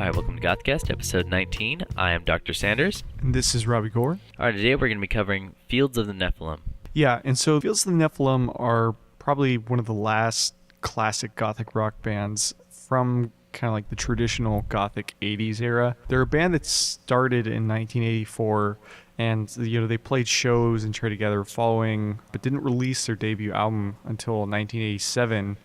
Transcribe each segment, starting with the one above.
All right, welcome to GothCast, episode 19. I am Dr. Sanders. And this is Robbie Gore. All right, today we're going to be covering Fields of the Nephilim. Yeah, and so Fields of the Nephilim are probably one of the last classic gothic rock bands from kind of like the traditional gothic 80s era. They're a band that started in 1984, and they played shows and toured together following, but didn't release their debut album until 1987.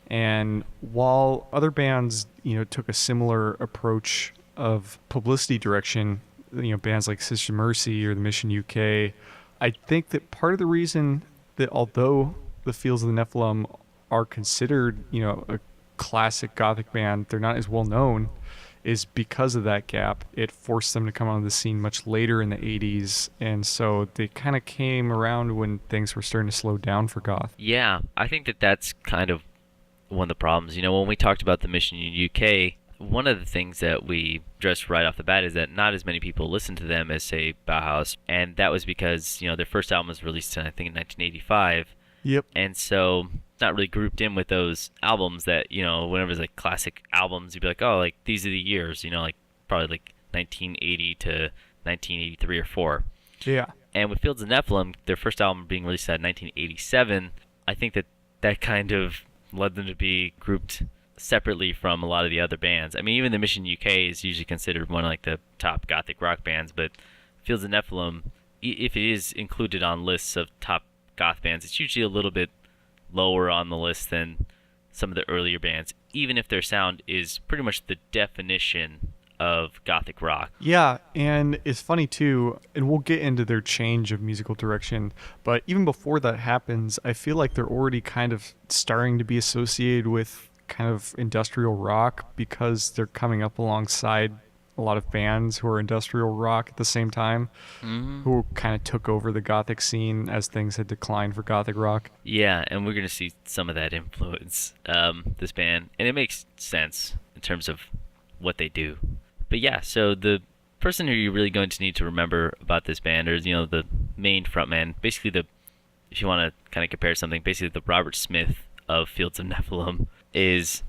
And while other bands, took a similar approach of publicity direction, bands like Sister Mercy or the Mission UK, I think that part of the reason that although the Fields of the Nephilim are considered, a classic gothic band, they're not as well known, is because of that gap. It forced them to come onto the scene much later in the 80s, and so they kind of came around when things were starting to slow down for goth. Yeah, I think that that's kind of one of the problems. When we talked about the Mission UK, one of the things that we addressed right off the bat is that not as many people listened to them as, say, Bauhaus, and that was because, their first album was released, I think, in 1985. Yep. And so it's not really grouped in with those albums that, whenever it's like classic albums, you'd be like, oh, like these are the years, like probably like 1980 to 1983 or 4. Yeah. And with Fields of Nephilim, their first album being released in 1987, I think that kind of led them to be grouped separately from a lot of the other bands. I mean, even the Mission UK is usually considered one of like the top gothic rock bands, but Fields of Nephilim, if it is included on lists of top goth bands, it's usually a little bit lower on the list than some of the earlier bands, even if their sound is pretty much the definition of gothic rock. Yeah, and it's funny too, and we'll get into their change of musical direction, but even before that happens, I feel like they're already kind of starting to be associated with kind of industrial rock because they're coming up alongside a lot of bands who are industrial rock at the same time, who kind of took over the gothic scene as things had declined for gothic rock. Yeah, and we're going to see some of that influence this band, and it makes sense in terms of what they do. But yeah, so the person who you're really going to need to remember about this band, or the main frontman, basically if you want to kind of compare something, basically the Robert Smith of Fields of Nephilim is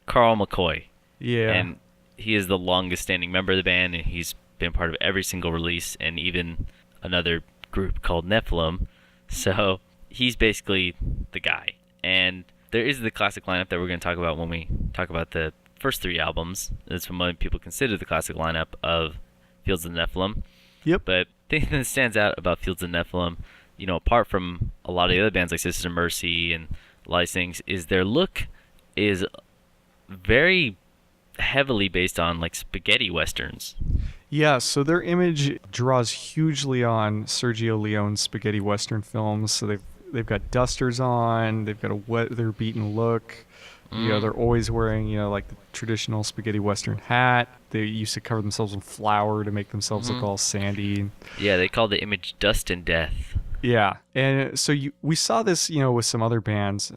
Carl McCoy. Yeah. And he is the longest standing member of the band, and he's been part of every single release, and even another group called Nephilim. So he's basically the guy. And there is the classic lineup that we're going to talk about when we talk about the first 3 albums. That's what people consider the classic lineup of Fields of the Nephilim. Yep. But the thing that stands out about Fields of the Nephilim, apart from a lot of the other bands like Sister Mercy and a lot of things, is their look is very heavily based on like spaghetti westerns. Yeah, so their image draws hugely on Sergio Leone's spaghetti western films. So they've got dusters on, they've got a weather-beaten look. They're always wearing, like the traditional spaghetti western hat. They used to cover themselves in flour to make themselves look all sandy. Yeah, they call the image Dust and Death. Yeah, and so we saw this, with some other bands,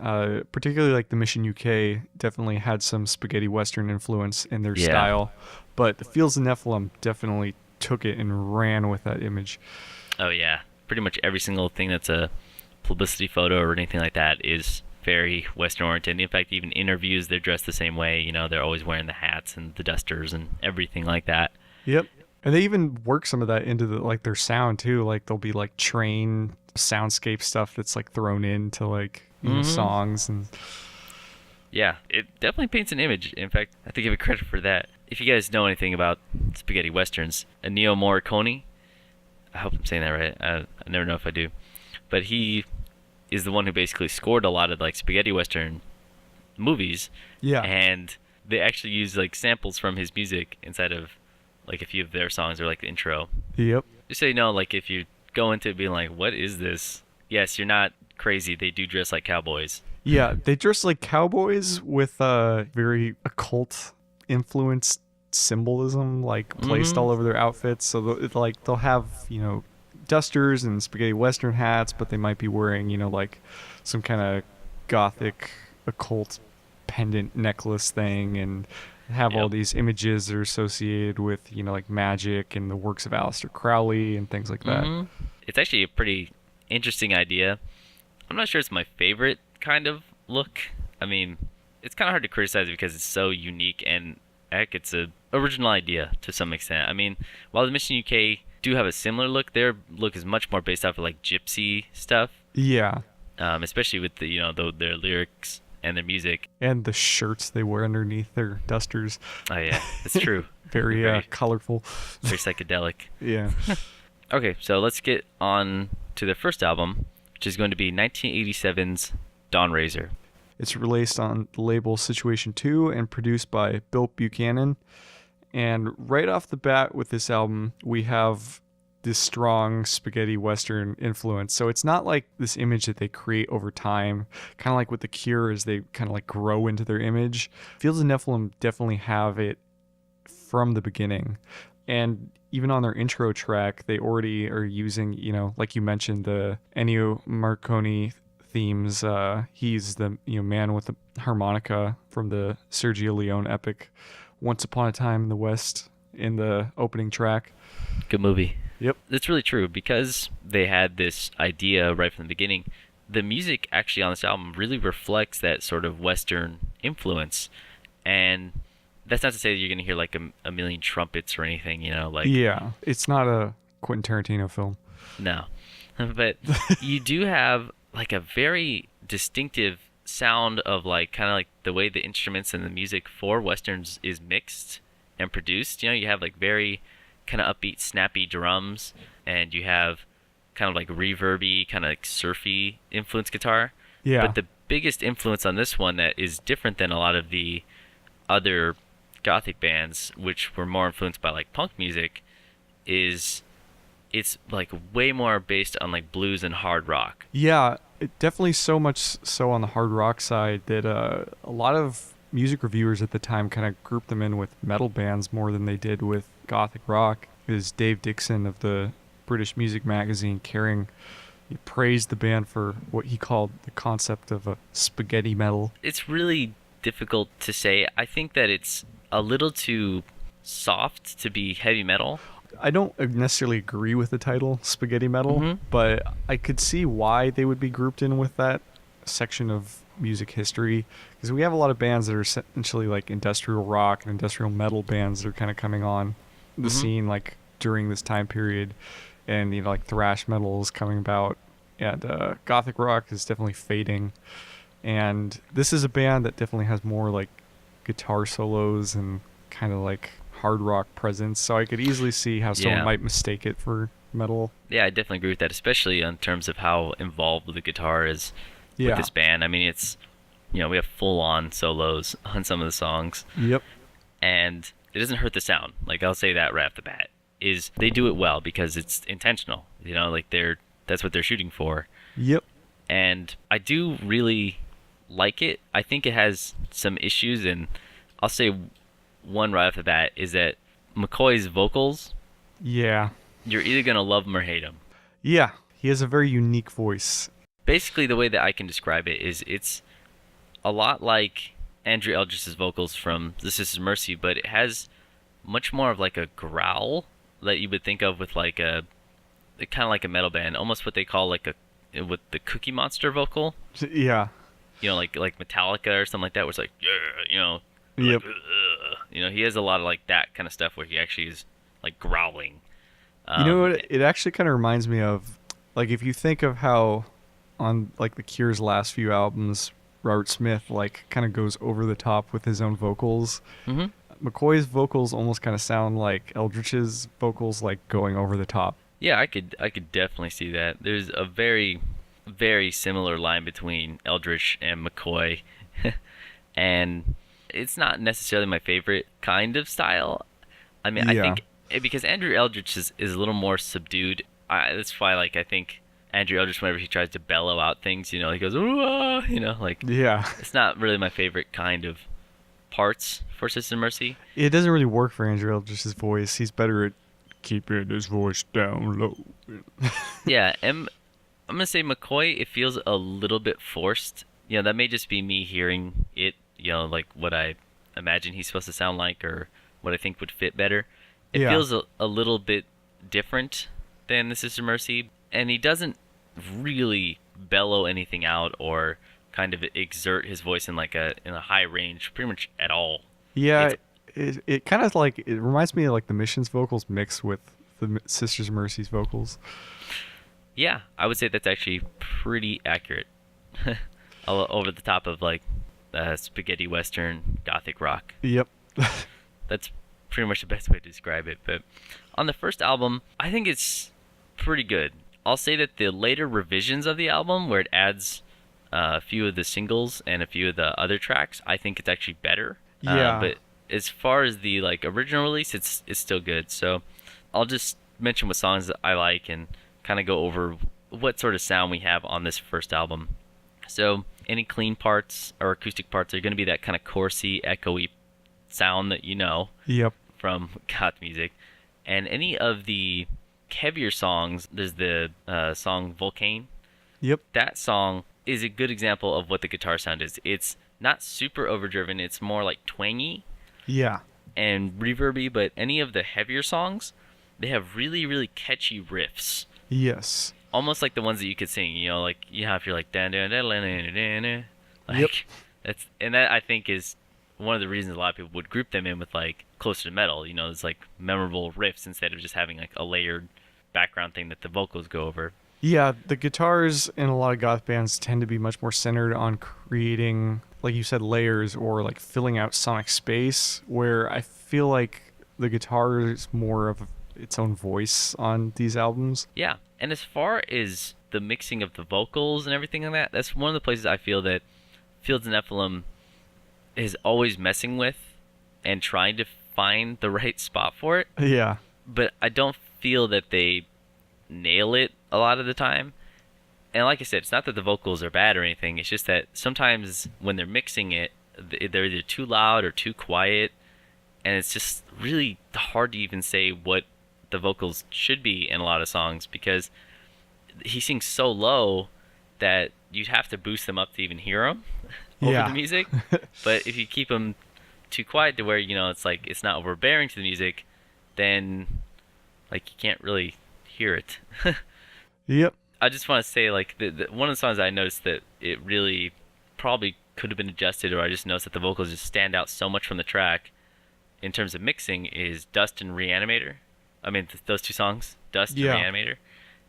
particularly like the Mission UK definitely had some spaghetti western influence in their style, but the Fields of Nephilim definitely took it and ran with that image. Oh yeah, pretty much every single thing that's a publicity photo or anything like that is very Western oriented. In fact, even interviews, they're dressed the same way. They're always wearing the hats and the dusters and everything like that. Yep. And they even work some of that into their sound too. Like there'll be like train soundscape stuff that's like thrown into like songs and. Yeah, it definitely paints an image. In fact, I have to give it credit for that. If you guys know anything about spaghetti westerns, Ennio Morricone, I hope I'm saying that right. I never know if I do, but he is the one who basically scored a lot of like spaghetti western movies. Yeah. And they actually use like samples from his music inside of like a few of their songs or like the intro. Yep. Just so you know, like if you go into it being like, what is this? Yes, you're not crazy. They do dress like cowboys. Yeah, they dress like cowboys with very occult influenced symbolism like placed all over their outfits. So they'll have, dusters and spaghetti western hats, but they might be wearing, like some kind of gothic occult pendant necklace thing and have all these images that are associated with, like magic and the works of Aleister Crowley and things like that. It's actually a pretty interesting idea. I'm not sure it's my favorite kind of look. I mean, it's kind of hard to criticize it because it's so unique, and heck, it's a original idea to some extent. I mean, while the Mission UK do have a similar look, their look is much more based off of like gypsy stuff. Yeah. Especially with the their lyrics and their music. And the shirts they wear underneath their dusters. Oh yeah, it's true. Very colorful. Very psychedelic. Yeah. Okay, so let's get on to the first album, which is going to be 1987's Dawnrazor. It's released on the label Situation 2 and produced by Bill Buchanan. And right off the bat with this album, we have this strong spaghetti western influence. So it's not like this image that they create over time, kind of like with The Cure as they kind of like grow into their image. Fields of Nephilim definitely have it from the beginning. And even on their intro track, they already are using, like you mentioned, the Ennio Morricone themes. He's the man with the harmonica from the Sergio Leone epic Once Upon a Time in the West in the opening track. Good movie. Yep. That's really true because they had this idea right from the beginning. The music actually on this album really reflects that sort of Western influence. And that's not to say that you're going to hear like a million trumpets or anything, like... Yeah, it's not a Quentin Tarantino film. No. But you do have like a very distinctive sound of like kind of like the way the instruments and the music for Westerns is mixed and produced. You have like very kind of upbeat, snappy drums, and you have kind of like reverby, kind of like surfy influence guitar. Yeah. But the biggest influence on this one that is different than a lot of the other Gothic bands, which were more influenced by like punk music, is it's like way more based on like blues and hard rock. Yeah, it definitely so much so on the hard rock side that a lot of music reviewers at the time kind of grouped them in with metal bands more than they did with Gothic rock. Because Dave Dixon of the British Music Magazine he praised the band for what he called the concept of a spaghetti metal. It's really difficult to say. I think that it's a little too soft to be heavy metal. I don't necessarily agree with the title, spaghetti metal, but I could see why they would be grouped in with that section of music history, because we have a lot of bands that are essentially like industrial rock and industrial metal bands that are kind of coming on the scene like during this time period, and like thrash metal is coming about, and Gothic rock is definitely fading, and this is a band that definitely has more like guitar solos and kind of like hard rock presence, so I could easily see how someone might mistake it for metal. Yeah, I definitely agree with that, especially in terms of how involved the guitar is with this band. I mean, it's, we have full-on solos on some of the songs. Yep. And it doesn't hurt the sound. Like, I'll say that right off the bat. Is they do it well because it's intentional. Like that's what they're shooting for. Yep. And I do really like it. I think it has some issues, and I'll say one right off the bat is that McCoy's vocals, you're either going to love him or hate him. Yeah, he has a very unique voice. Basically, the way that I can describe it is it's a lot like Andrew Eldritch's vocals from This Is Mercy, but it has much more of like a growl that you would think of with like kind of like a metal band, almost what they call like with the Cookie Monster vocal. Yeah. Like Metallica or something like that, where it's like, Yep. Like, he has a lot of like that kind of stuff where he actually is like growling. You know what? It actually kind of reminds me of, like, if you think of how on like the Cure's last few albums, Robert Smith like kind of goes over the top with his own vocals. McCoy's vocals almost kind of sound like Eldritch's vocals, like going over the top. Yeah, I could definitely see that. There's a very, very similar line between Eldritch and McCoy, and it's not necessarily my favorite kind of style. I mean, I think because Andrew Eldritch is a little more subdued. That's why, like, I think Andrew Eldritch, whenever he tries to bellow out things, he goes, ooh, it's not really my favorite kind of parts for Sister Mercy. It doesn't really work for Andrew Eldritch's voice. He's better at keeping his voice down low. Yeah, and I'm gonna say McCoy, it feels a little bit forced. That may just be me hearing it, like what I imagine he's supposed to sound like, or what I think would fit better. It feels a little bit different than the Sister Mercy, and he doesn't really bellow anything out or kind of exert his voice in a high range pretty much at all. Yeah, it kind of like it reminds me of like the Mission's vocals mixed with the Sisters of Mercy's vocals. Yeah, I would say that's actually pretty accurate. Over the top of like spaghetti western gothic rock. Yep. That's pretty much the best way to describe it. But on the first album, I think it's pretty good. I'll say that the later revisions of the album, where it adds a few of the singles and a few of the other tracks, I think it's actually better. Yeah. But as far as the like original release, it's still good. So I'll just mention what songs that I like and kind of go over what sort of sound we have on this first album. So any clean parts or acoustic parts are going to be that kind of chorusy, echoey sound that you know Yep. from goth music. And any of the heavier songs, there's the song Volcane. Yep. That song is a good example of what the guitar sound is. It's not super overdriven, it's more like twangy Yeah. and reverby, but any of the heavier songs, they have really, really catchy riffs. Yes. Almost like the ones that you could sing, you know, like you have your like dan dan dan dan dan dan dan. Like Yep. that I think is one of the reasons a lot of people would group them in with like closer to metal, you know, it's like memorable riffs instead of just having like a layered background thing that the vocals go over. Yeah, the guitars in a lot of goth bands tend to be much more centered on creating, like you said, layers or like filling out sonic space, where I feel like the guitar is more of its own voice on these albums. Yeah, and as far as the mixing of the vocals and everything like that, that's one of the places I feel that Fields of Nephilim is always messing with and trying to find the right spot for it. Yeah. But I don't feel that they nail it a lot of the time. And like I said, it's not that the vocals are bad or anything. It's just that sometimes when they're mixing it, they're either too loud or too quiet. And it's just really hard to even say what the vocals should be in a lot of songs because he sings so low that you'd have to boost them up to even hear him over Yeah. the music. But if you keep them too quiet to where, you know, it's like it's not overbearing to the music, then like you can't really hear it. Yep. I just want to say like one of the songs I noticed that it really probably could have been adjusted, or I just noticed that the vocals just stand out so much from the track in terms of mixing, is Dust and Reanimator. I mean, those two songs, Dust Yeah. and Reanimator.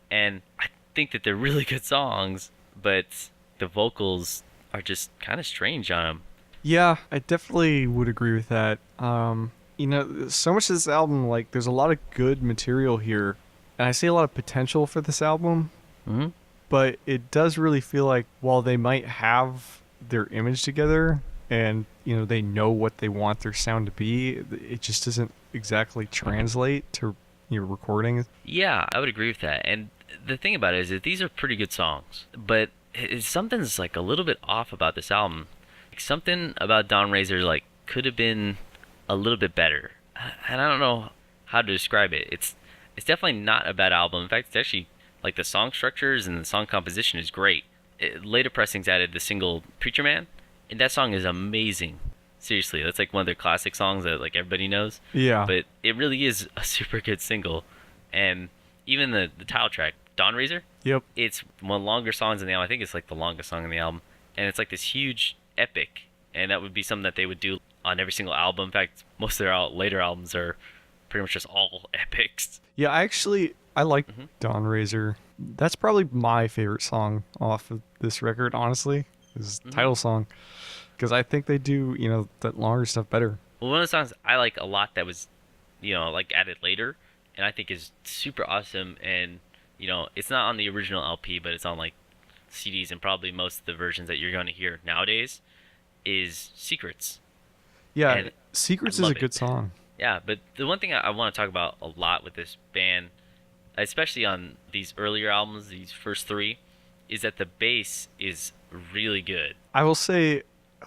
And I think that they're really good songs, but the vocals are just kind of strange on them. Yeah, I definitely would agree with that. You know, so much of this album, like, there's a lot of good material here, and I see a lot of potential for this album, Mm-hmm. but it does really feel like while they might have their image together and, you know, they know what they want their sound to be, it just doesn't exactly translate to your recording. Yeah, I would agree with that. And the thing about it is that these are pretty good songs, but something's like a little bit off about this album. Like, something about Dawnrazor like could have been a little bit better, and I don't know how to describe it. It's definitely not a bad album. In fact, it's actually like the song structures and the song composition is great. Later pressings added the single Preacher Man, and that song is amazing. Seriously, that's like one of their classic songs that like everybody knows. Yeah. But it really is a super good single. And even the title track, Dawnrazor, Yep. it's one of the longer songs in the album. I think it's like the longest song in the album. And it's like this huge epic. And that would be something that they would do on every single album. In fact, most of their later albums are pretty much just all epics. Yeah, I like Mhm. Dawnrazor. That's probably my favorite song off of this record, honestly, is the title song. Because I think they do, you know, that longer stuff better. Well, one of the songs I like a lot that was, you know, like added later, and I think is super awesome, and, you know, it's not on the original LP, but it's on like CDs and probably most of the versions that you're going to hear nowadays, is Secrets. Yeah, And Secrets I is a love good it. song. Yeah, but the one thing I want to talk about a lot with this band, especially on these earlier albums, these first three, is that the bass is really good. I will say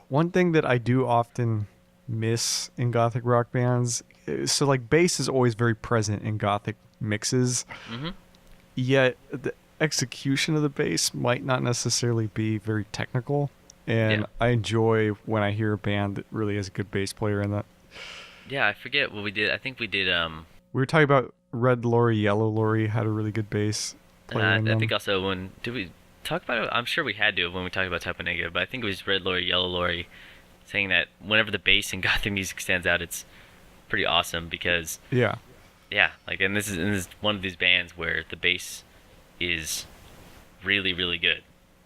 one thing that I do often miss in gothic rock bands, so like bass is always very present in gothic mixes, Mm-hmm. yet the execution of the bass might not necessarily be very technical, and Yeah. I enjoy when I hear a band that really has a good bass player in that. Yeah, I forget what we did. I think we did, We were talking about Red Lorry, Yellow Lorry had a really good bass player in I them. think also when, did we talk about it? I'm sure we had to when we talked about Type of Negative, but I think it was Red Lorry, Yellow Lorry, saying that whenever the bass in gothic music stands out, it's pretty awesome because Yeah. yeah, like and this is one of these bands where the bass is really really good,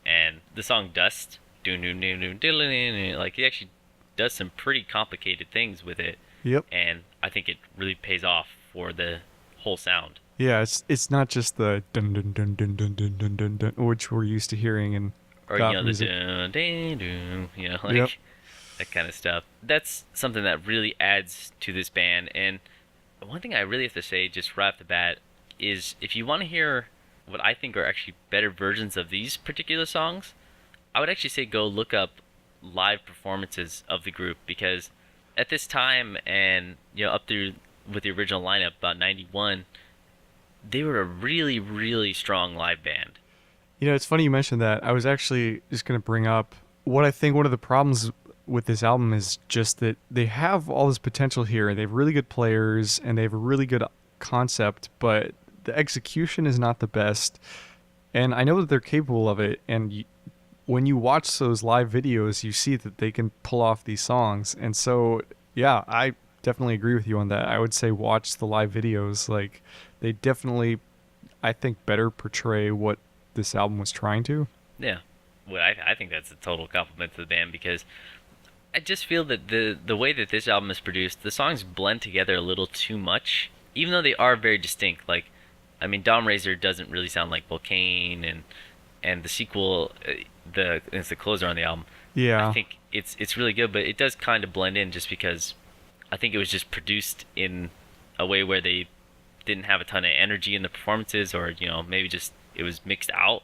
and the song Dust, like he actually does some pretty complicated things with it, Yep. and I think it really pays off for the whole sound. Yeah, it's not just the dun dun dun dun dun dun dun dun dun, which we're used to hearing in Or goth you know the music. dun, dun, dun, like Yep. that kind of stuff. That's something that really adds to this band. And one thing I really have to say just right off the bat is if you want to hear what I think are actually better versions of these particular songs, I would actually say go look up live performances of the group, because at this time and up through with the original lineup about 91, they were a really really strong live band. It's funny you mentioned that. I was actually just going to bring up what I think one of the problems with this album is just that they have all this potential here, and they have really good players, and they have a really good concept, but the execution is not the best. And I know that they're capable of it, and when you watch those live videos, you see that they can pull off these songs. And so, yeah, I definitely agree with you on that. I would say watch the live videos. Like, they definitely, I think, better portray what this album was trying to. Yeah, well, I think that's a total compliment to the band, because I just feel that the way that this album is produced, the songs blend together a little too much, even though they are very distinct. Like, I mean, Dawnrazor doesn't really sound like Volcane, and the sequel, it's the closer on the album. Yeah. I think it's really good, but it does kind of blend in just because I think it was just produced in a way where they didn't have a ton of energy in the performances, or maybe just it was mixed out.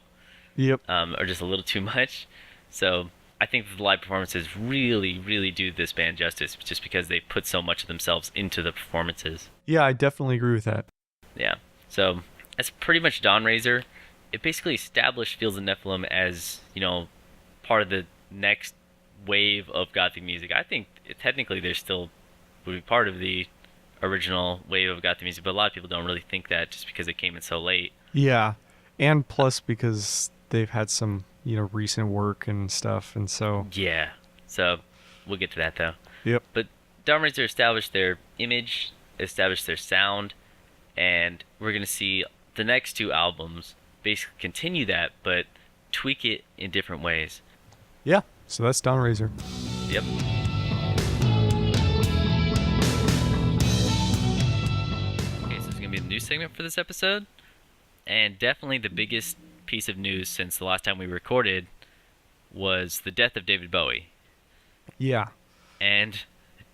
Yep. Or just a little too much. So I think the live performances really, really do this band justice, just because they put so much of themselves into the performances. Yeah, I definitely agree with that. Yeah. So that's pretty much Dawnrazor. It basically established Fields of Nephilim as, part of the next wave of gothic music. I think technically they're still would be part of the original wave of gothic music, but a lot of people don't really think that just because it came in so late. Yeah. And plus because they've had some, recent work and stuff, and so... Yeah. So we'll get to that, though. Yep. But Dawnrazor established their image, established their sound, and we're going to see the next two albums basically continue that, but tweak it in different ways. Yeah. So that's Dawnrazor. Yep. Okay, so it's going to be the news segment for this episode, and definitely the biggest piece of news since the last time we recorded was the death of David Bowie. Yeah. And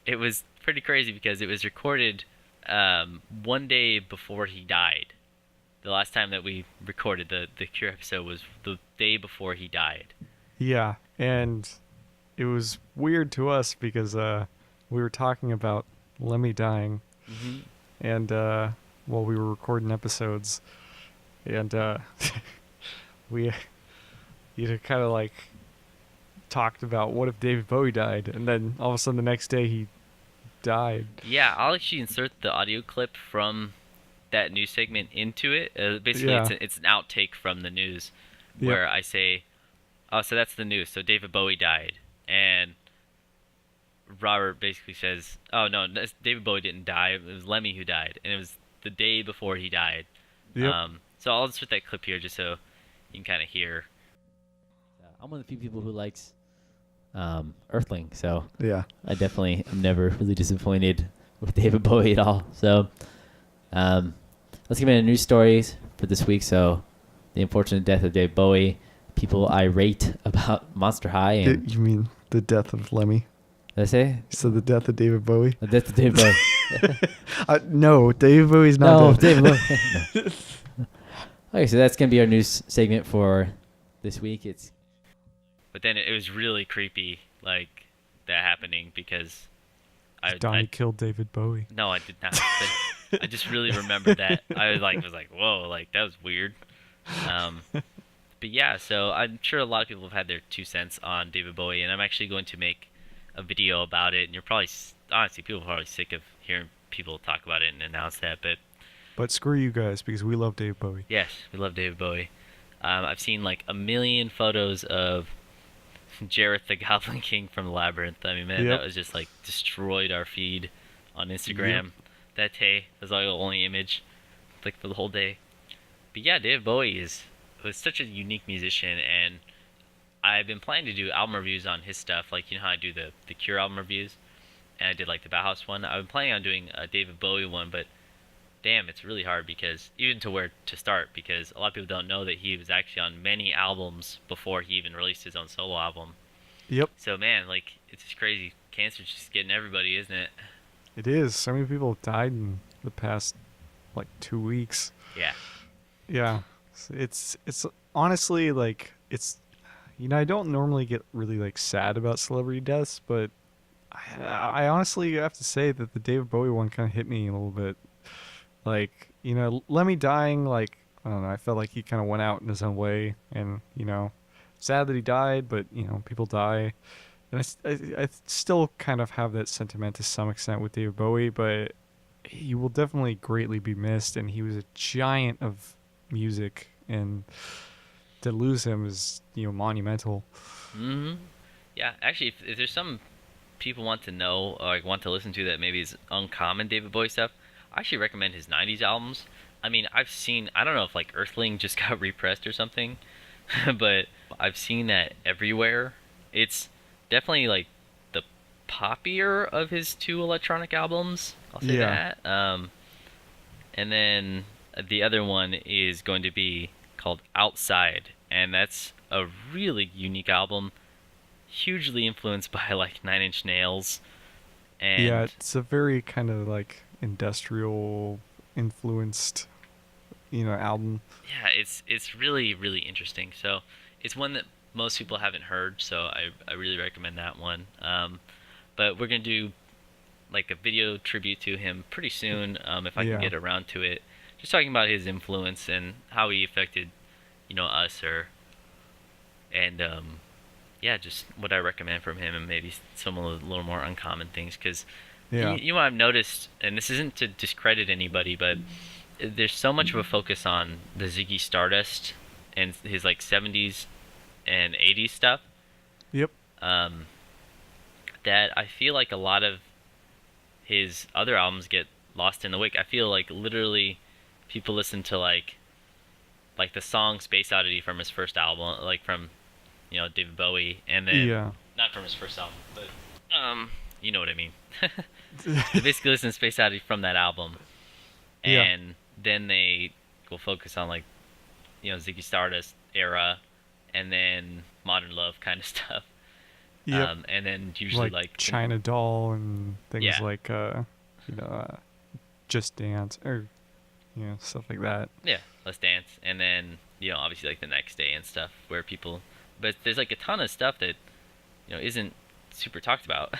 it was pretty crazy because it was recorded one day before he died. The last time that we recorded the Cure episode was the day before he died. Yeah. And it was weird to us because we were talking about Lemmy dying, and while we were recording episodes, and we kind of like talked about what if David Bowie died, and then all of a sudden the next day he died. Yeah, I'll actually insert the audio clip from that news segment into it. Basically, Yeah. it's an outtake from the news where I say, oh, so that's the news. So David Bowie died. And Robert basically says, oh, no, David Bowie didn't die. It was Lemmy who died. And it was the day before he died. Yep. So I'll insert that clip here just so you can kind of hear. I'm one of the few people who likes Earthling, so Yeah. I definitely am never really disappointed with David Bowie at all. So let's get into news stories for this week. So the unfortunate death of David Bowie, people irate about Monster High. And You mean the death of Lemmy? did I say? You said the death of David Bowie? The death of David Bowie. No, David Bowie's not No, dead. David Bowie. Okay, so that's going to be our news segment for this week. But then it was really creepy, like, that happening because Donnie killed David Bowie. No, I did not. But I just really remember that. I was like, whoa, like, that was weird. But yeah, so I'm sure a lot of people have had their 2 cents on David Bowie, and I'm actually going to make a video about it. And you're probably, honestly, people are probably sick of hearing people talk about it and announce that. But screw you guys, because we love David Bowie. Yes, we love David Bowie. I've seen like a million photos of Jareth the Goblin King from Labyrinth. I mean, man, Yep. that was just like destroyed our feed on Instagram that day. That was like the only image, like for the whole day. But yeah, David Bowie was such a unique musician, and I've been planning to do album reviews on his stuff, like you know how I do the Cure album reviews, and I did like the Bauhaus one. I've been planning on doing a David Bowie one, but damn, it's really hard because even to where to start, because a lot of people don't know that he was actually on many albums before he even released his own solo album. Yep. So man, like it's just crazy. Cancer's just getting everybody, isn't it? It is. So many people have died in the past like 2 weeks. Yeah. Yeah. It's honestly like it's, you know, I don't normally get really like sad about celebrity deaths, but I honestly have to say that the David Bowie one kind of hit me a little bit. Like, you know, Lemmy dying, like, I don't know, I felt like he kind of went out in his own way, and, you know, sad that he died, but, you know, people die. And I still kind of have that sentiment to some extent with David Bowie, but he will definitely greatly be missed, and he was a giant of music, and to lose him is, you know, monumental. Mm-hmm. Yeah, actually, if there's some people want to know, or like, want to listen to that maybe is uncommon David Bowie stuff, I actually recommend his 90s albums. I mean, I don't know if like Earthling just got repressed or something, but I've seen that everywhere. It's definitely like the poppier of his 2 electronic albums. I'll say that. And then the other one is going to be called Outside, and that's a really unique album, hugely influenced by like Nine Inch Nails. And yeah, it's a very kind of like industrial influenced, you know, album. Yeah, it's really, really interesting. So it's one that most people haven't heard, so I really recommend that one. But we're gonna do like a video tribute to him pretty soon, if I can get around to it. Just talking about his influence and how he affected, you know, us, and just what I recommend from him, and maybe some of the little more uncommon things, because you might have noticed, and this isn't to discredit anybody, but there's so much of a focus on the Ziggy Stardust and his like 70s and 80s stuff. Yep. That I feel like a lot of his other albums get lost in the wake. I feel like literally people listen to like the song Space Oddity from his first album, like from, you know, David Bowie, and then not from his first album, but you know what I mean. They basically listen to Space Oddity from that album, and then they will focus on like, you know, Ziggy Stardust era, and then Modern Love kind of stuff. Yep. And then usually like China Doll and things like you know, Just Dance, or, you know, stuff like that. Yeah, Let's Dance, and then, you know, obviously like The Next Day and stuff, where people, but there's like a ton of stuff that, you know, isn't super talked about.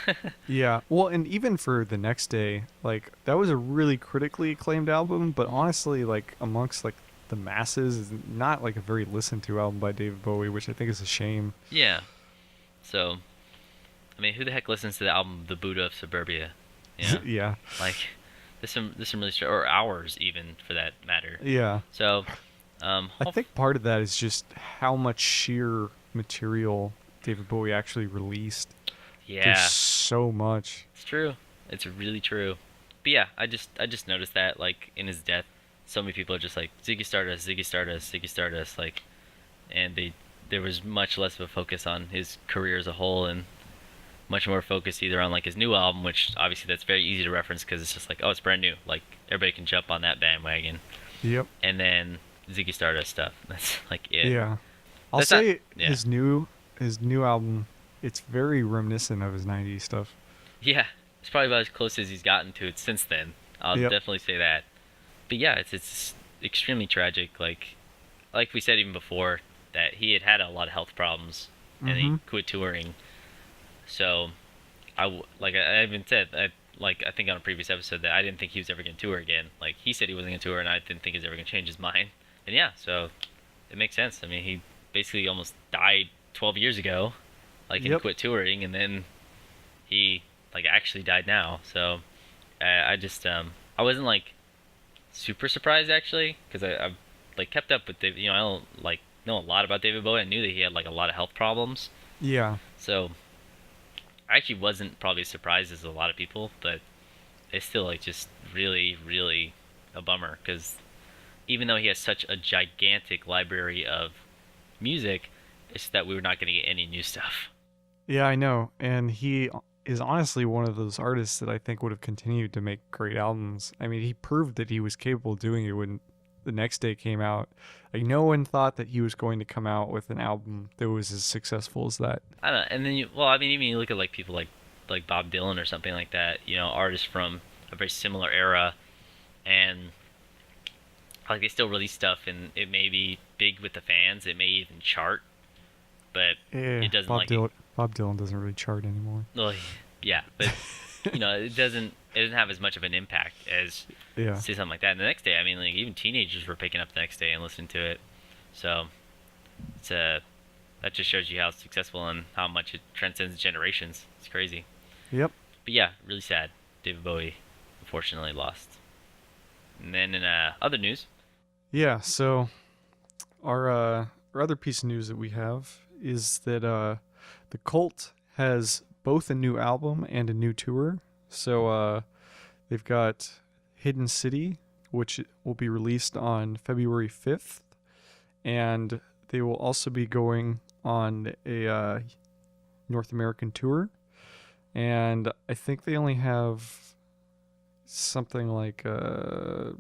Yeah, well, and even for The Next Day, like, that was a really critically acclaimed album, but honestly, like, amongst like the masses, is not like a very listened to album by David Bowie, which I think is a shame. Yeah. So, I mean, who the heck listens to the album The Buddha of Suburbia? You know? Yeah. Like, there's some really or Hours even, for that matter. Yeah. So, I think part of that is just how much sheer material David Bowie actually released. Yeah. There's so much. It's true. It's really true. But yeah, I just noticed that, like, in his death, so many people are just like, Ziggy Stardust, Ziggy Stardust, Ziggy Stardust, like, and there was much less of a focus on his career as a whole, and much more focus either on like his new album, which obviously that's very easy to reference because it's just like, oh, it's brand new, like everybody can jump on that bandwagon. Yep. And then Ziggy Stardust stuff. That's like it. Yeah. I'll That's say not, his new album, it's very reminiscent of his 90s stuff. Yeah. It's probably about as close as he's gotten to it since then. I'll definitely say that. But yeah, it's extremely tragic. Like we said even before, that he had a lot of health problems, and he quit touring. So, I even said, I think on a previous episode, that I didn't think he was ever going to tour again. Like, he said he wasn't going to tour, and I didn't think he was ever going to change his mind. And yeah, so it makes sense. I mean, he basically almost died 12 years ago, like, and quit touring, and then he, like, actually died now. So, I I wasn't, like, super surprised, actually, because I've, like, kept up with David. You know, I don't, like, know a lot about David Bowie. I knew that he had, like, a lot of health problems. Yeah. So I actually wasn't probably as surprised as a lot of people, but it's still like just really, really a bummer because even though he has such a gigantic library of music, it's that we were not going to get any new stuff. Yeah, I know. And he is honestly one of those artists that I think would have continued to make great albums. I mean, he proved that he was capable of doing it when The Next Day came out. Like, no one thought that he was going to come out with an album that was as successful as that. I don't know. And then, I mean, even you look at like people like Bob Dylan or something like that, artists from a very similar era, and like they still release stuff, and it may be big with the fans, it may even chart, but it doesn't Bob Dylan doesn't really chart anymore. Well, yeah, but it doesn't have as much of an impact as say something like that. And The Next Day, I mean, like even teenagers were picking up The Next Day and listening to it, so it's that just shows you how successful and how much it transcends generations. It's crazy. Yep. But yeah, really sad. David Bowie, unfortunately, lost. And then in other news. Yeah, so our other piece of news that we have is that the Cult has both a new album and a new tour. So they've got Hidden City, which will be released on February 5th, and they will also be going on a North American tour. And I think they only have something like trying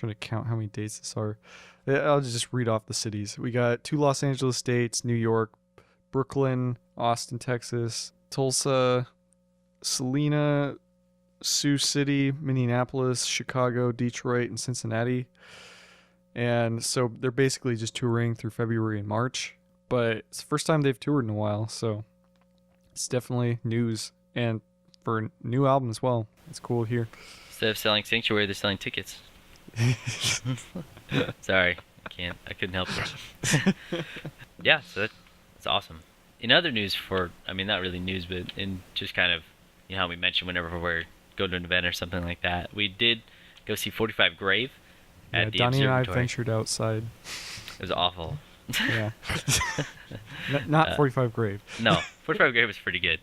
to count how many dates this are. I'll just read off the cities. We got 2 Los Angeles dates, New York, Brooklyn, Austin, Texas, Tulsa, Salina, Sioux City, Minneapolis, Chicago, Detroit, and Cincinnati. And so they're basically just touring through February and March. But it's the first time they've toured in a while, so it's definitely news. And for a new album as well. It's cool to hear. Instead of selling Sanctuary, they're selling tickets. Sorry, I couldn't help it. Yeah, so that's awesome. In other news not really news, but in just kind of, how we mentioned whenever we're going to an event or something like that, we did go see 45 Grave at the Donnie Observatory. and I ventured outside. It was awful. Yeah. Not 45 Grave. No, 45 Grave was pretty good.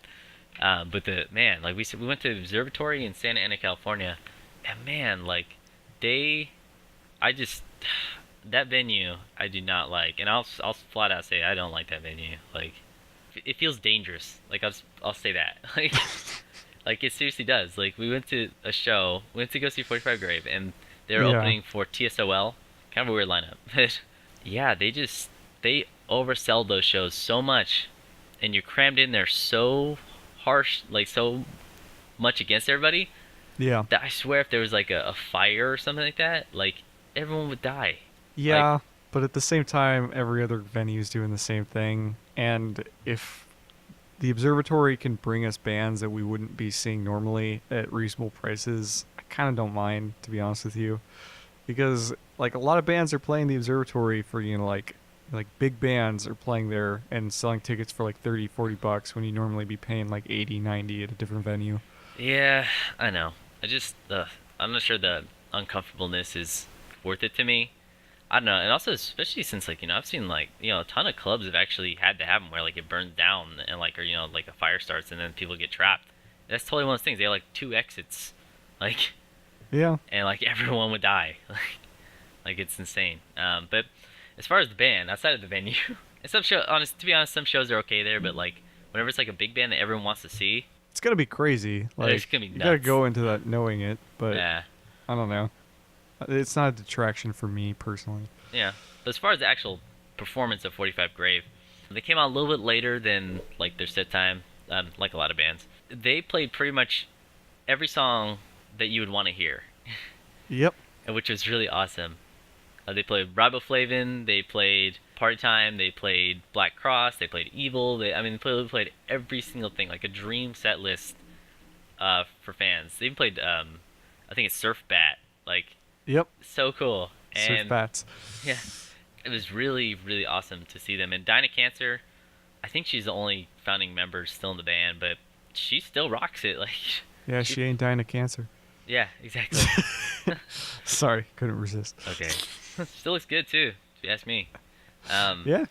But we went to the Observatory in Santa Ana, California, and man, that venue I do not like, and I'll flat out say I don't like that venue. Like, it feels dangerous. Like I'll say that. Like it seriously does. Like we went to a show, went to go see 45 Grave, and they're opening for TSOL. Kind of a weird lineup, but yeah, they oversell those shows so much, and you're crammed in there so harsh, like so much against everybody. Yeah. That I swear if there was like a fire or something like that, like everyone would die. Yeah, but at the same time, every other venue is doing the same thing. And if the Observatory can bring us bands that we wouldn't be seeing normally at reasonable prices, I kind of don't mind, to be honest with you. Because, like, a lot of bands are playing the Observatory for, like big bands are playing there and selling tickets for like $30-$40 when you normally be paying like $80-$90 at a different venue. Yeah, I know. I'm not sure the uncomfortableness is worth it to me. I don't know, and also especially since I've seen a ton of clubs have actually had to have them where like it burns down and like a fire starts and then people get trapped. That's totally one of those things. They have like 2 exits, Yeah, and like everyone would die. Like it's insane. But as far as the band outside of the venue, and to be honest, some shows are okay there, but like whenever it's like a big band that everyone wants to see, it's gonna be crazy. Like it's gonna be nuts. You gotta go into that knowing it, but yeah. I don't know. It's not a detraction for me personally. Yeah. But as far as the actual performance of 45 Grave, they came out a little bit later than like their set time, like a lot of bands. They played pretty much every song that you would want to hear. Yep. Which was really awesome. They played Riboflavin, they played Party Time, they played Black Cross, they played Evil. They played every single thing, like a dream set list for fans. They even played, I think it's Surf Bat. Yep. So cool. And Surf Bats. yeah, it was really, really awesome to see them. And Dinah Cancer, I think she's the only founding member still in the band, but she still rocks it. Yeah, she ain't dying of cancer. Yeah, exactly. Sorry, couldn't resist. Okay. Still looks good too, if you ask me. Yeah.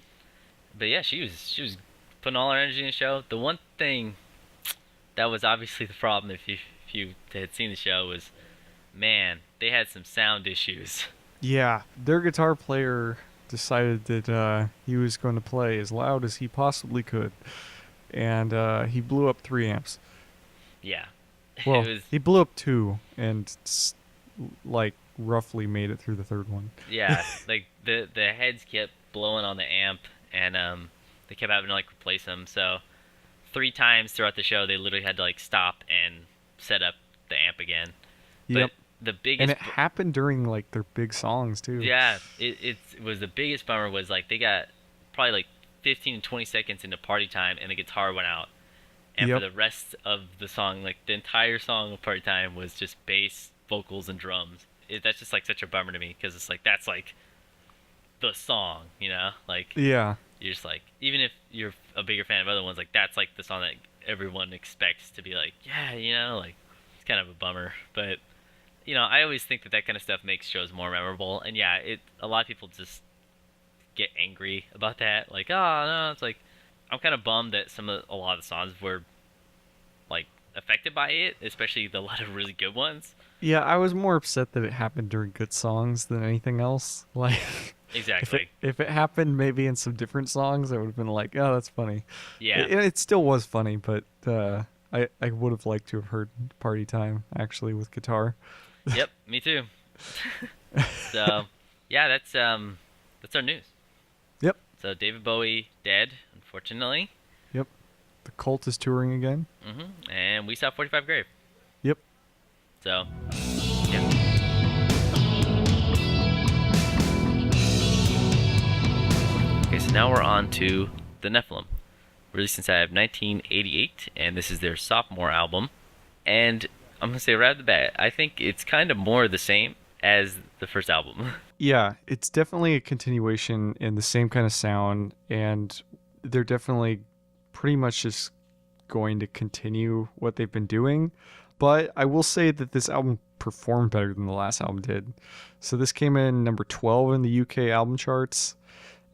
But yeah, she was putting all her energy in the show. The one thing that was obviously the problem, if you if you had seen the show, was, man, they had some sound issues. Yeah, their guitar player decided that he was going to play as loud as he possibly could, and he blew up 3 amps. Yeah. Well, he blew up 2 and like roughly made it through the 3rd one. Yeah, like the heads kept blowing on the amp, and they kept having to like replace them. So 3 times throughout the show, they literally had to like stop and set up the amp again. Yep. But the biggest, and it happened during like their big songs too. Yeah, it was the biggest bummer was like they got probably like 15 to 20 seconds into party time, and the guitar went out. And for the rest of the song, like the entire song of Party Time was just bass, vocals, and drums. That's just like such a bummer to me, because it's like that's like the song, you know? Like, yeah, you're just like, even if you're a bigger fan of other ones, like that's like the song that everyone expects to be like, yeah, you know, like it's kind of a bummer. But you know, I always think that kind of stuff makes shows more memorable. And yeah, a lot of people just get angry about that. Like, oh no, it's like, I'm kind of bummed that a lot of the songs were like affected by it, especially a lot of really good ones. Yeah, I was more upset that it happened during good songs than anything else. Like, exactly. If it happened maybe in some different songs, I would have been like, oh, that's funny. Yeah. It still was funny, but I would have liked to have heard Party Time actually with guitar. Yep, me too. So, yeah, that's our news. Yep. So David Bowie dead, unfortunately. Yep. The Cult is touring again. And we saw 45 Grave. Yep. So, yeah. Okay, so now we're on to the Nephilim, released inside of 1988, and this is their sophomore album. And I'm gonna say right off the bat, I think it's kind of more the same as the first album. Yeah, it's definitely a continuation in the same kind of sound, and they're definitely pretty much just going to continue what they've been doing. But I will say that this album performed better than the last album did. So this came in number 12 in the UK album charts,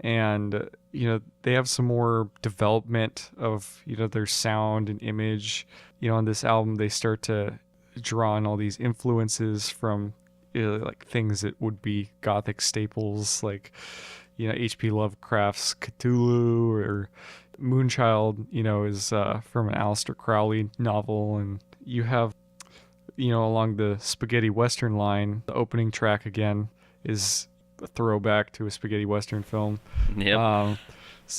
and they have some more development of their sound and image. On this album they start to draw on all these influences from like things that would be gothic staples, like H.P. Lovecraft's Cthulhu, or Moonchild is from an Aleister Crowley novel. And you have along the spaghetti western line, the opening track again is a throwback to a spaghetti western film. Yep.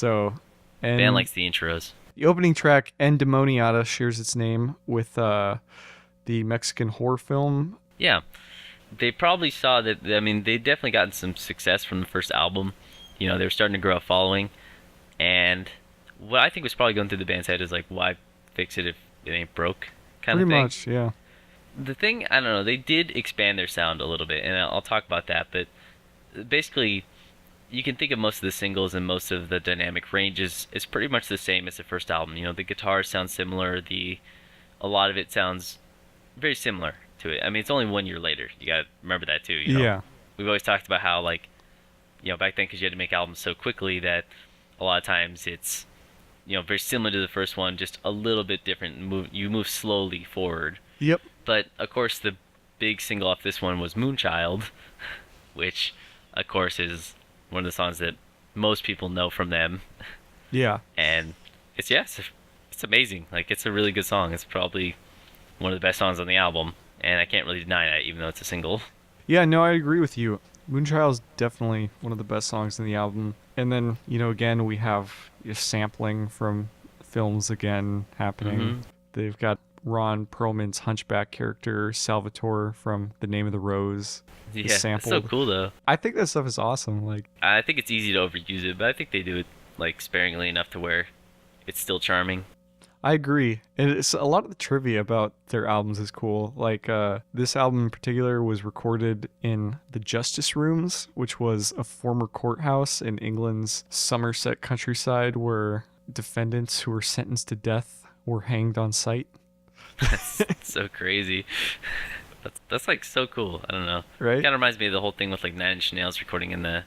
And band likes the intros. The opening track, Endemoniata, shares its name with the Mexican horror film. Yeah. They probably saw that, I mean, they definitely gotten some success from the first album. They were starting to grow a following. And what I think was probably going through the band's head is like, why fix it if it ain't broke kind of thing. Pretty much, yeah. The thing, I don't know, they did expand their sound a little bit, and I'll talk about that. But basically, you can think of most of the singles and most of the dynamic range is pretty much the same as the first album. The guitars sound similar. A lot of it sounds very similar to it. I mean, it's only 1 year later. You gotta remember that too. Yeah. We've always talked about how, like, back then, because you had to make albums so quickly, that a lot of times it's, very similar to the first one, just a little bit different. You move slowly forward. Yep. But of course, the big single off this one was Moonchild, which, of course, is one of the songs that most people know from them. Yeah. And it's amazing. Like, it's a really good song. It's probably one of the best songs on the album, and I can't really deny that, even though it's a single. Yeah, no, I agree with you. Moonchild's definitely one of the best songs in the album. And then, again, we have sampling from films again happening. Mm-hmm. They've got Ron Perlman's Hunchback character, Salvatore, from The Name of the Rose. Yeah, it's so cool, though. I think that stuff is awesome. Like, I think it's easy to overuse it, but I think they do it, like, sparingly enough to where it's still charming. I agree. And it's a lot of the trivia about their albums is cool. Like, this album in particular was recorded in the Justice Rooms, which was a former courthouse in England's Somerset countryside where defendants who were sentenced to death were hanged on sight. That's so crazy. That's like so cool. I don't know. Right? It kind of reminds me of the whole thing with like Nine Inch Nails recording in the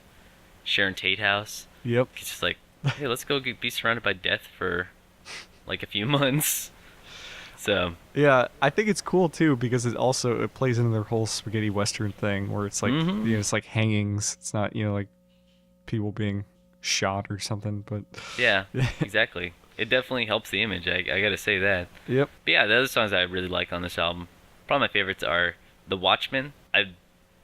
Sharon Tate house. Yep. It's just like, hey, let's go be surrounded by death for like a few months. So Yeah, I think it's cool too because it plays into their whole spaghetti western thing where it's like it's like hangings. It's not like people being shot or something, but yeah, exactly. It definitely helps the image. I gotta say that. Yep. But yeah, the other songs I really like on this album, probably my favorites are The Watchman. I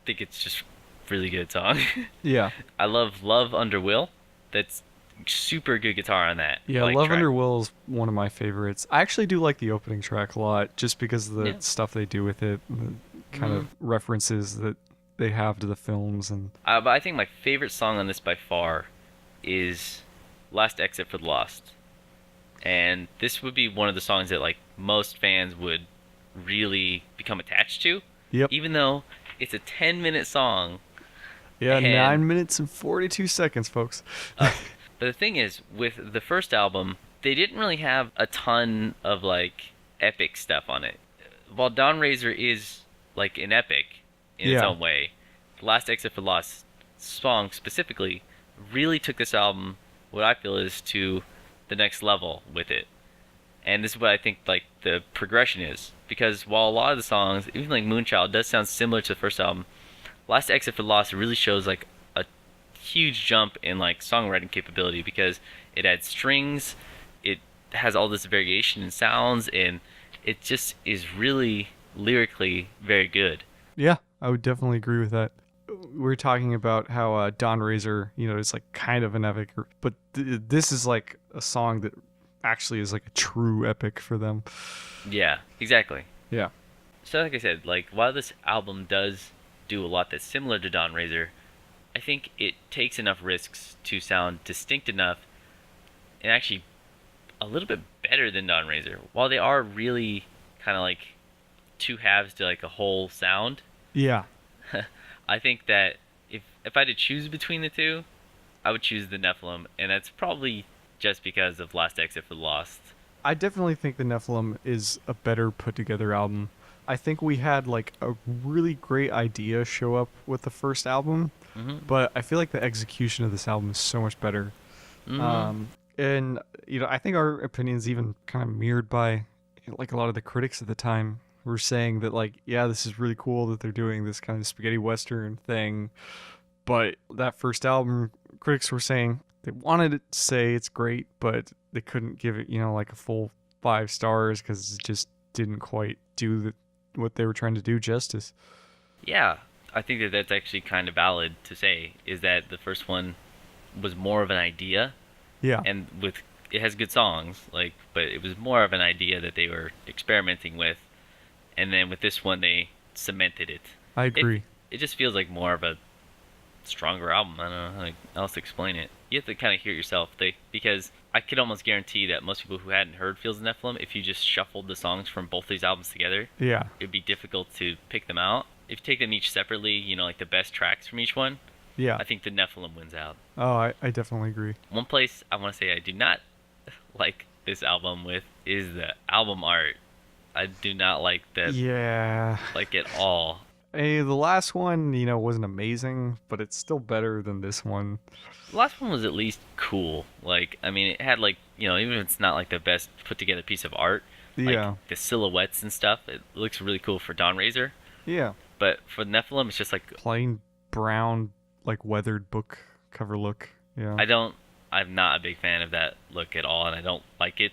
think it's just really good song. Yeah. I love Love Under Will. That's super good guitar on that. Yeah, like, Love track. Under Will is one of my favorites. I actually do like the opening track a lot just because of the stuff they do with it, the kind of references that they have to the films. And But I think my favorite song on this by far is Last Exit for the Lost. And this would be one of the songs that like most fans would really become attached to. Yep. Even though it's a 10-minute song. Yeah, and 9 minutes and 42 seconds, folks. But the thing is, with the first album, they didn't really have a ton of like epic stuff on it. While Dawnrazor is like an epic in its own way, the Last Exit for Lost song specifically really took this album, what I feel is, to the next level with it. And this is what I think like the progression is. Because while a lot of the songs, even like Moonchild, does sound similar to the first album, Last Exit for Lost really shows like a huge jump in like songwriting capability because it adds strings, it has all this variation in sounds, and it just is really lyrically very good. Yeah, I would definitely agree with that. We were talking about how Dawnrazor, is like kind of an epic, but this is like a song that actually is like a true epic for them. Yeah, exactly. Yeah. So like I said, like while this album does do a lot that's similar to Dawnrazor, I think it takes enough risks to sound distinct enough and actually a little bit better than Dawnrazor. While they are really kind of like two halves to like a whole sound, Yeah. I think that if I had to choose between the two, I would choose the Nephilim, and that's probably just because of Last Exit for the Lost. I definitely think the Nephilim is a better put together album. I think we had like a really great idea show up with the first album, but I feel like the execution of this album is so much better. And I think our opinions even kind of mirrored by like a lot of the critics at the time were saying that like, yeah, this is really cool that they're doing this kind of spaghetti western thing, but that first album, critics were saying they wanted to say it's great, but they couldn't give it like a full 5 stars because it just didn't quite do what they were trying to do justice. Yeah, I think that that's actually kind of valid to say, is that the first one was more of an idea. Yeah. And it has good songs, but it was more of an idea that they were experimenting with. And then with this one, they cemented it. I agree. It just feels like more of a stronger album. I don't know how else to explain it. You have to kind of hear it yourself, because I could almost guarantee that most people who hadn't heard Fields of Nephilim, if you just shuffled the songs from both these albums together, it'd be difficult to pick them out. If you take them each separately, like the best tracks from each one, I think the Nephilim wins out. Oh, I definitely agree. One place I want to say I do not like this album with is the album art. I do not like that. Yeah. Like at all. Hey, the last one, wasn't amazing, but it's still better than this one. The last one was at least cool. It had even if it's not like the best put together piece of art, the silhouettes and stuff, it looks really cool for Dawnrazor. Yeah. But for Nephilim, it's just like plain brown, like weathered book cover look. Yeah. I'm not a big fan of that look at all, and I don't like it.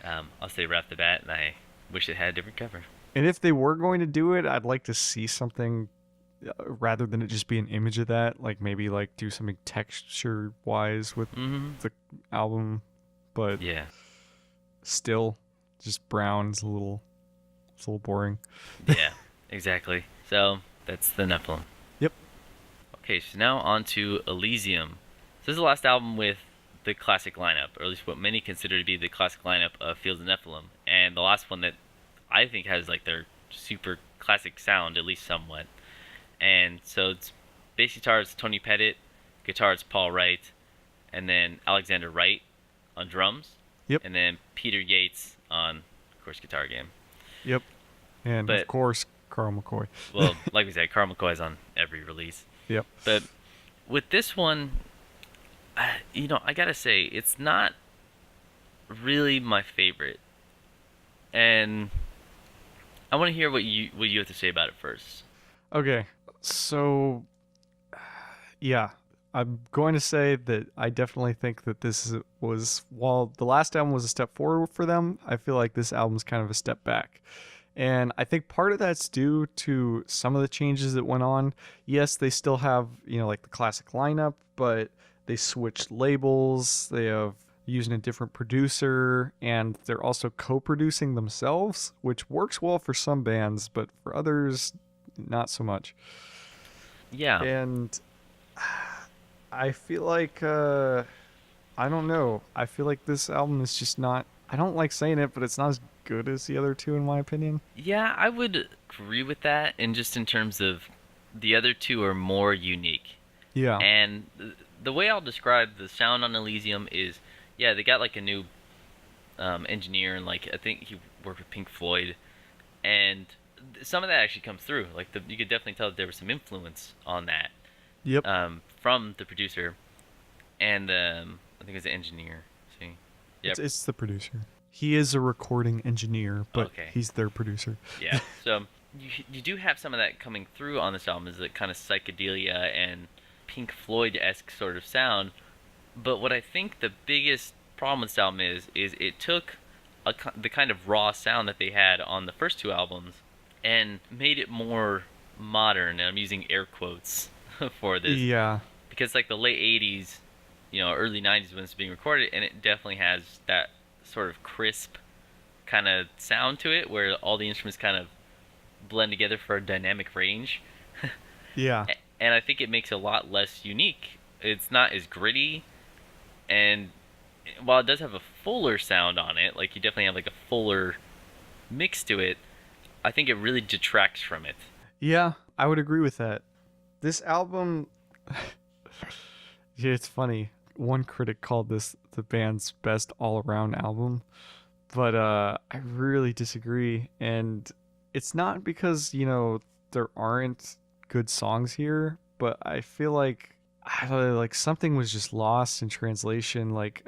I'll say right off the bat, and I wish it had a different cover. And if they were going to do it, I'd like to see something rather than it just be an image of that. Like maybe like do something texture wise with the album, but yeah, still just brown is a little boring. Yeah, exactly. So that's the Nephilim. Yep. Okay, so now on to Elizium. So this is the last album with the classic lineup, or at least what many consider to be the classic lineup of Fields of Nephilim, and the last one that I think has like their super classic sound, at least somewhat. And so it's bass guitar is Tony Pettit, guitar is Paul Wright, and then Alexander Wright on drums. Yep. And then Peter Yates on, of course, guitar game. Yep. And of course, Carl McCoy. Well, like we said, Carl McCoy's on every release. Yep. But with this one, I gotta say, it's not really my favorite. and I want to hear what you have to say about it first. Okay, so yeah, I'm going to say that I definitely think that was, while the last album was a step forward for them, I feel like this album's kind of a step back. And I think part of that's due to some of the changes that went on. Yes, they still have, like the classic lineup, but they switched labels. They have using a different producer, and they're also co-producing themselves, which works well for some bands, but for others, not so much. Yeah. And I feel like I don't know. I feel like this album is just not. I don't like saying it, but it's not as good as the other two, in my opinion. Yeah, I would agree with that, and just in terms of the other two are more unique. Yeah. And the way I'll describe the sound on Elizium is, yeah, they got like a new engineer, and like I think he worked with Pink Floyd, and some of that actually comes through. Like you could definitely tell that there was some influence on that. Yep. From the producer, and I think it's the engineer. See, yep. It's the producer. He is a recording engineer, but okay. He's their producer. Yeah. So you do have some of that coming through on this album, is the kind of psychedelia and Pink Floyd-esque sort of sound. But what I think the biggest problem with this album is it took the kind of raw sound that they had on the first two albums and made it more modern. And I'm using air quotes for this. Yeah. Because like the late 80s, early 90s when it's being recorded, and it definitely has that sort of crisp kind of sound to it where all the instruments kind of blend together for a dynamic range. Yeah. And I think it makes it a lot less unique. It's not as gritty, and while it does have a fuller sound on it, like you definitely have like a fuller mix to it, I think it really detracts from it. Yeah, I would agree with that. This album, yeah, it's funny. One critic called this the band's best all-around album, but I really disagree. And it's not because, there aren't good songs here, but I feel like something was just lost in translation. Like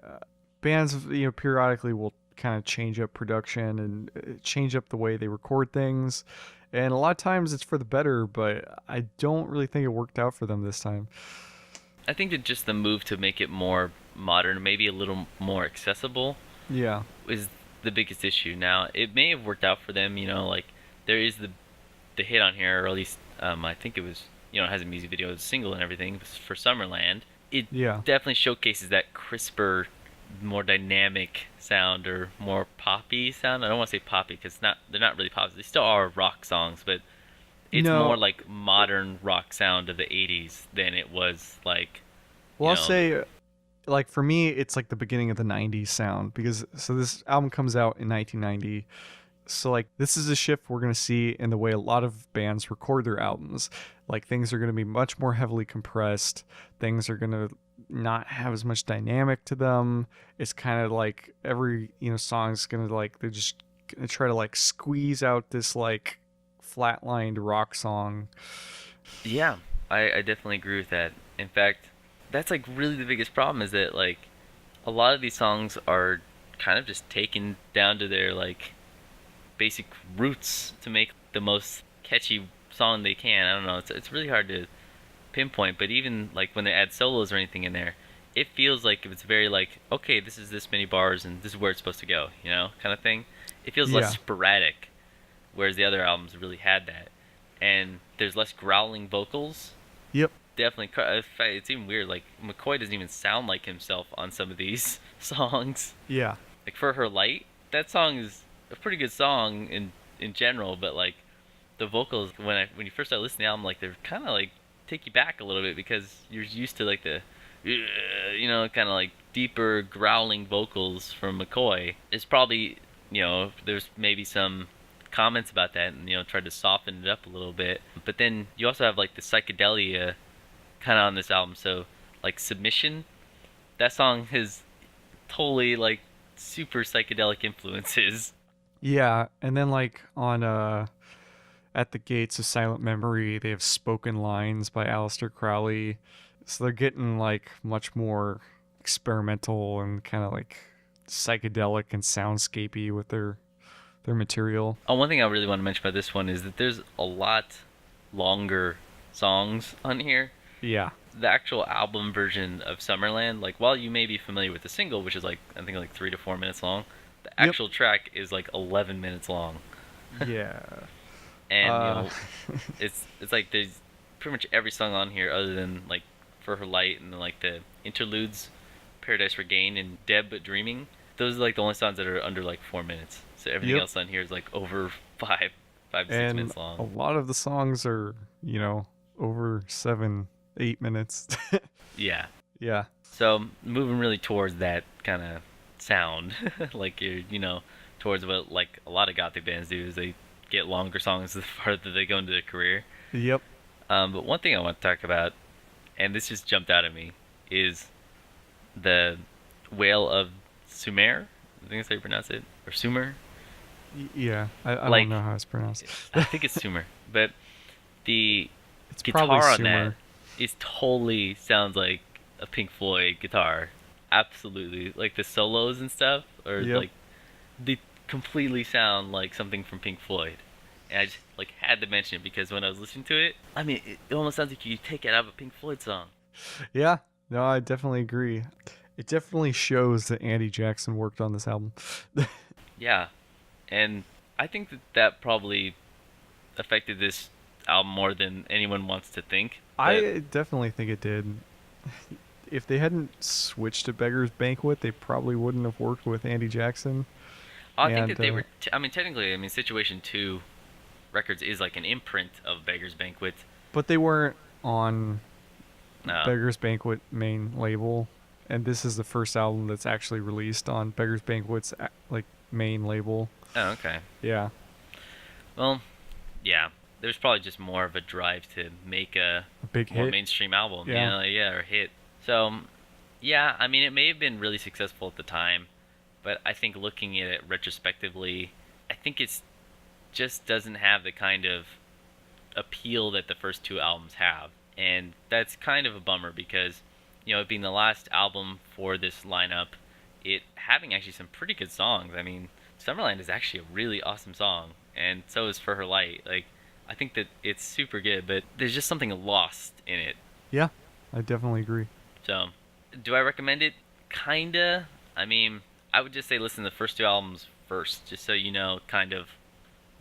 bands, periodically will kind of change up production and change up the way they record things. And a lot of times it's for the better, but I don't really think it worked out for them this time. I think that just the move to make it more modern, maybe a little more accessible, yeah, is the biggest issue. Now, it may have worked out for them, like there is the hit on here, or at least I think it was, it has a music video, it's a single and everything for Summerland. It definitely showcases that crisper, more dynamic sound, or more poppy sound. I don't want to say poppy because they're not really poppy. They still are rock songs, but it's more like modern rock sound of the 80s than it was like. Well, I'll say, like for me, it's like the beginning of the 90s sound, because this album comes out in 1990. So like this is a shift we're going to see in the way a lot of bands record their albums. Like things are going to be much more heavily compressed. Things are going to not have as much dynamic to them. It's kind of like every song's going to they're just going to try to like squeeze out this like flatlined rock song. Yeah, I definitely agree with that. In fact, that's like really the biggest problem, is that like a lot of these songs are kind of just taken down to their like basic roots to make the most catchy song they can. I don't know, it's really hard to pinpoint, but even like when they add solos or anything in there, it feels like it's very like, okay, this is this many bars and this is where it's supposed to go, kind of thing. It feels less sporadic, whereas the other albums really had that. And there's less growling vocals. Yep. Definitely. It's even weird, like McCoy doesn't even sound like himself on some of these songs. Yeah. Like For Her Light, that song is a pretty good song in general, but like the vocals, when you first start listening to the album, like they're kind of like take you back a little bit, because you're used to like the kind of like deeper growling vocals from McCoy. It's probably, there's maybe some comments about that, and tried to soften it up a little bit. But then you also have like the psychedelia kind of on this album. So like Submission, that song has totally like super psychedelic influences. Yeah, and then like on At the Gates of Silent Memory, they have Spoken Lines by Aleister Crowley. So they're getting like much more experimental and kind of like psychedelic and soundscapey with their their material. Oh, one thing I really want to mention about this one is that there's a lot longer songs on here. Yeah. The actual album version of Summerland, like while you may be familiar with the single, which is like I think like 3 to 4 minutes long, the actual track is like 11 minutes long. Yeah. And you know, it's like there's pretty much every song on here other than like For Her Light and then, like the interludes, Paradise Regained and Dead But Dreaming. Those are like the only songs that are under like 4 minutes. So everything else on here is like over 5 to 6 minutes long. A lot of the songs are, you know, over 7, 8 minutes. Yeah. Yeah. So moving really towards that kind of sound, like you're, you know, towards what like a lot of gothic bands do is they get longer songs the farther they go into their career. Yep. But one thing I want to talk about, and this just jumped out at me, is the Whale of Sumer. I think that's how you pronounce it, or Sumer. Yeah, I Like, don't know how it's pronounced. I think it's Sumer, but the It's guitar probably on Sumer. that is totally sounds like a Pink Floyd guitar. Absolutely, like the solos and stuff, or like they completely sound like something from Pink Floyd. And I just like had to mention it because when I was listening to it, I mean, it almost sounds like you take it out of a Pink Floyd song. Yeah, no, I definitely agree. It definitely shows that Andy Jackson worked on this album. Yeah, and I think that probably affected this album more than anyone wants to think. I definitely think it did. If they hadn't switched to Beggar's Banquet, they probably wouldn't have worked with Andy Jackson. I think that they were. I mean, technically, Situation 2 Records is like an imprint of Beggar's Banquet. But they weren't on No. Beggar's Banquet main label, and this is the first album that's actually released on Beggar's Banquet's like main label. Oh, okay. Yeah. Well, yeah. There's probably just more of a drive to make a big more hit. mainstream album, Yeah. or hit. So, yeah, I mean, it may have been really successful at the time, but I think looking at it retrospectively, I think it's just doesn't have the kind of appeal that the first two albums have, and that's kind of a bummer because, you know, it being the last album for this lineup, it having actually some pretty good songs. I mean, Summerland is actually a really awesome song, and so is For Her Light. Like, I think that it's super good, but there's just something lost in it. Yeah, I definitely agree. So, do I recommend it? Kinda. I mean, I would just say listen to the first two albums first, just so you know kind of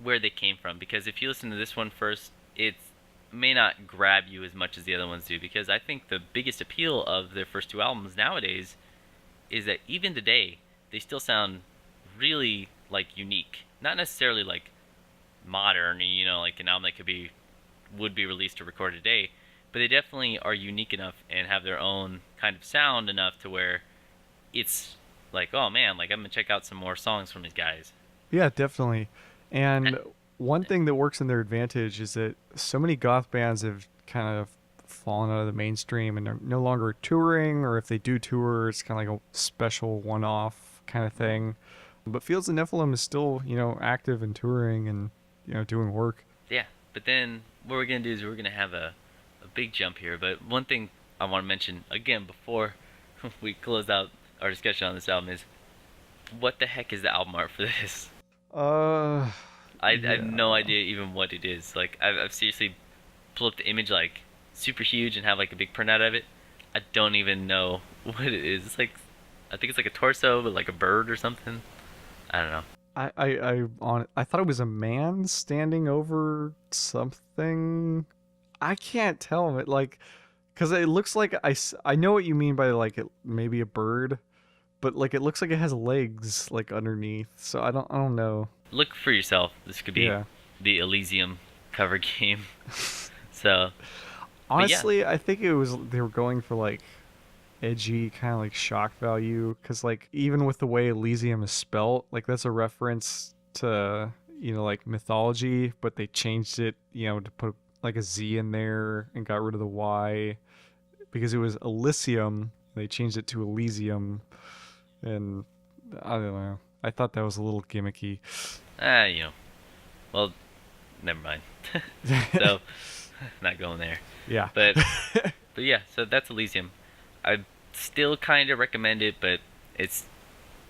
where they came from. Because if you listen to this one first, it may not grab you as much as the other ones do. Because I think the biggest appeal of their first two albums nowadays is that even today, they still sound really, like, unique. Not necessarily, like, modern, you know, like an album that would be released or recorded today, but they definitely are unique enough and have their own kind of sound enough to where it's like, oh man, like I'm gonna check out some more songs from these guys. Yeah, definitely. And one thing that works in their advantage is that so many goth bands have kind of fallen out of the mainstream and are no longer touring, or if they do tour, it's kind of like a special one-off kind of thing. But Fields of Nephilim is still, you know, active and touring and, you know, doing work. Yeah, but then what we're going to do is we're going to have a big jump here. But one thing I want to mention, again, before we close out our discussion on this album is, what the heck is the album art for this? I have no idea even what it is. Like, I've seriously pulled up the image, like, super huge and have, like, a big printout of it. I don't even know what it is. It's like, I think it's like a torso, but like a bird or something. I don't know. I thought it was a man standing over something. I can't tell it, like, because it looks like I know what you mean by like it maybe a bird, but like it looks like it has legs like underneath. So I don't know. Look for yourself. This could be the Elizium cover game. So honestly, I think it was they were going for like edgy kind of like shock value, because like even with the way Elizium is spelt, like that's a reference to, you know, like mythology, but they changed it, you know, to put like a Z in there and got rid of the Y because it was Elysium. They changed it to Elysium, and I don't know. I thought that was a little gimmicky. You know, well, never mind. So, not going there. Yeah. But yeah, so that's Elysium. I still kind of recommend it, but it's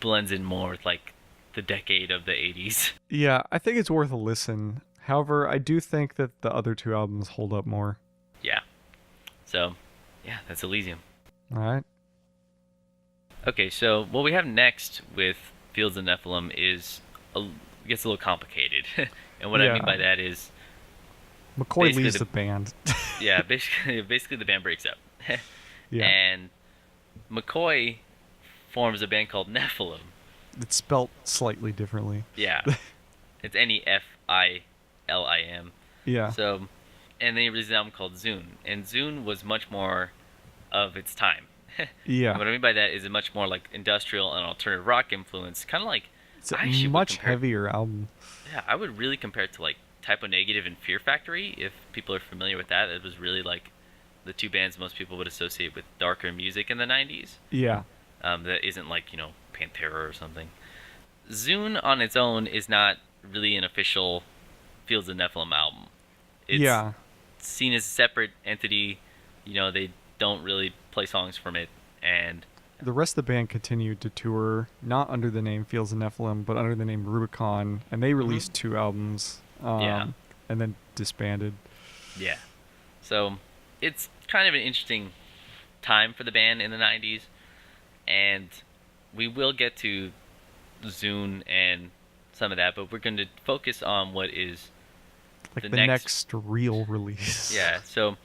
blends in more with like the decade of the 80s. Yeah, I think it's worth a listen. However, I do think that the other two albums hold up more. Yeah. So, yeah, that's Elizium. All right. Okay, so what we have next with Fields of Nephilim gets a little complicated. And what I mean by that is... McCoy leaves the band. Yeah, basically the band breaks up. Yeah. And McCoy forms a band called Nephilim. It's spelt slightly differently. Yeah. It's Nephilim. Yeah. So, and then he released an album called Zune. And Zune was much more of its time. Yeah. And what I mean by that is a much more like industrial and alternative rock influence. Kind of like... It's a much heavier album. Yeah, I would really compare it to like Typo Negative and Fear Factory, if people are familiar with that. It was really like the two bands most people would associate with darker music in the 90s. Yeah. That isn't like, Pantera or something. Zune on its own is not really an official Fields of Nephilim album. It's seen as a separate entity. They don't really play songs from it. And the rest of the band continued to tour, not under the name Fields of Nephilim, but under the name Rubicon, and they released 2 albums. And then disbanded. Yeah. So it's kind of an interesting time for the band in the 90s. And we will get to Zune and some of that, but we're going to focus on what is like the next real release. Yeah. So,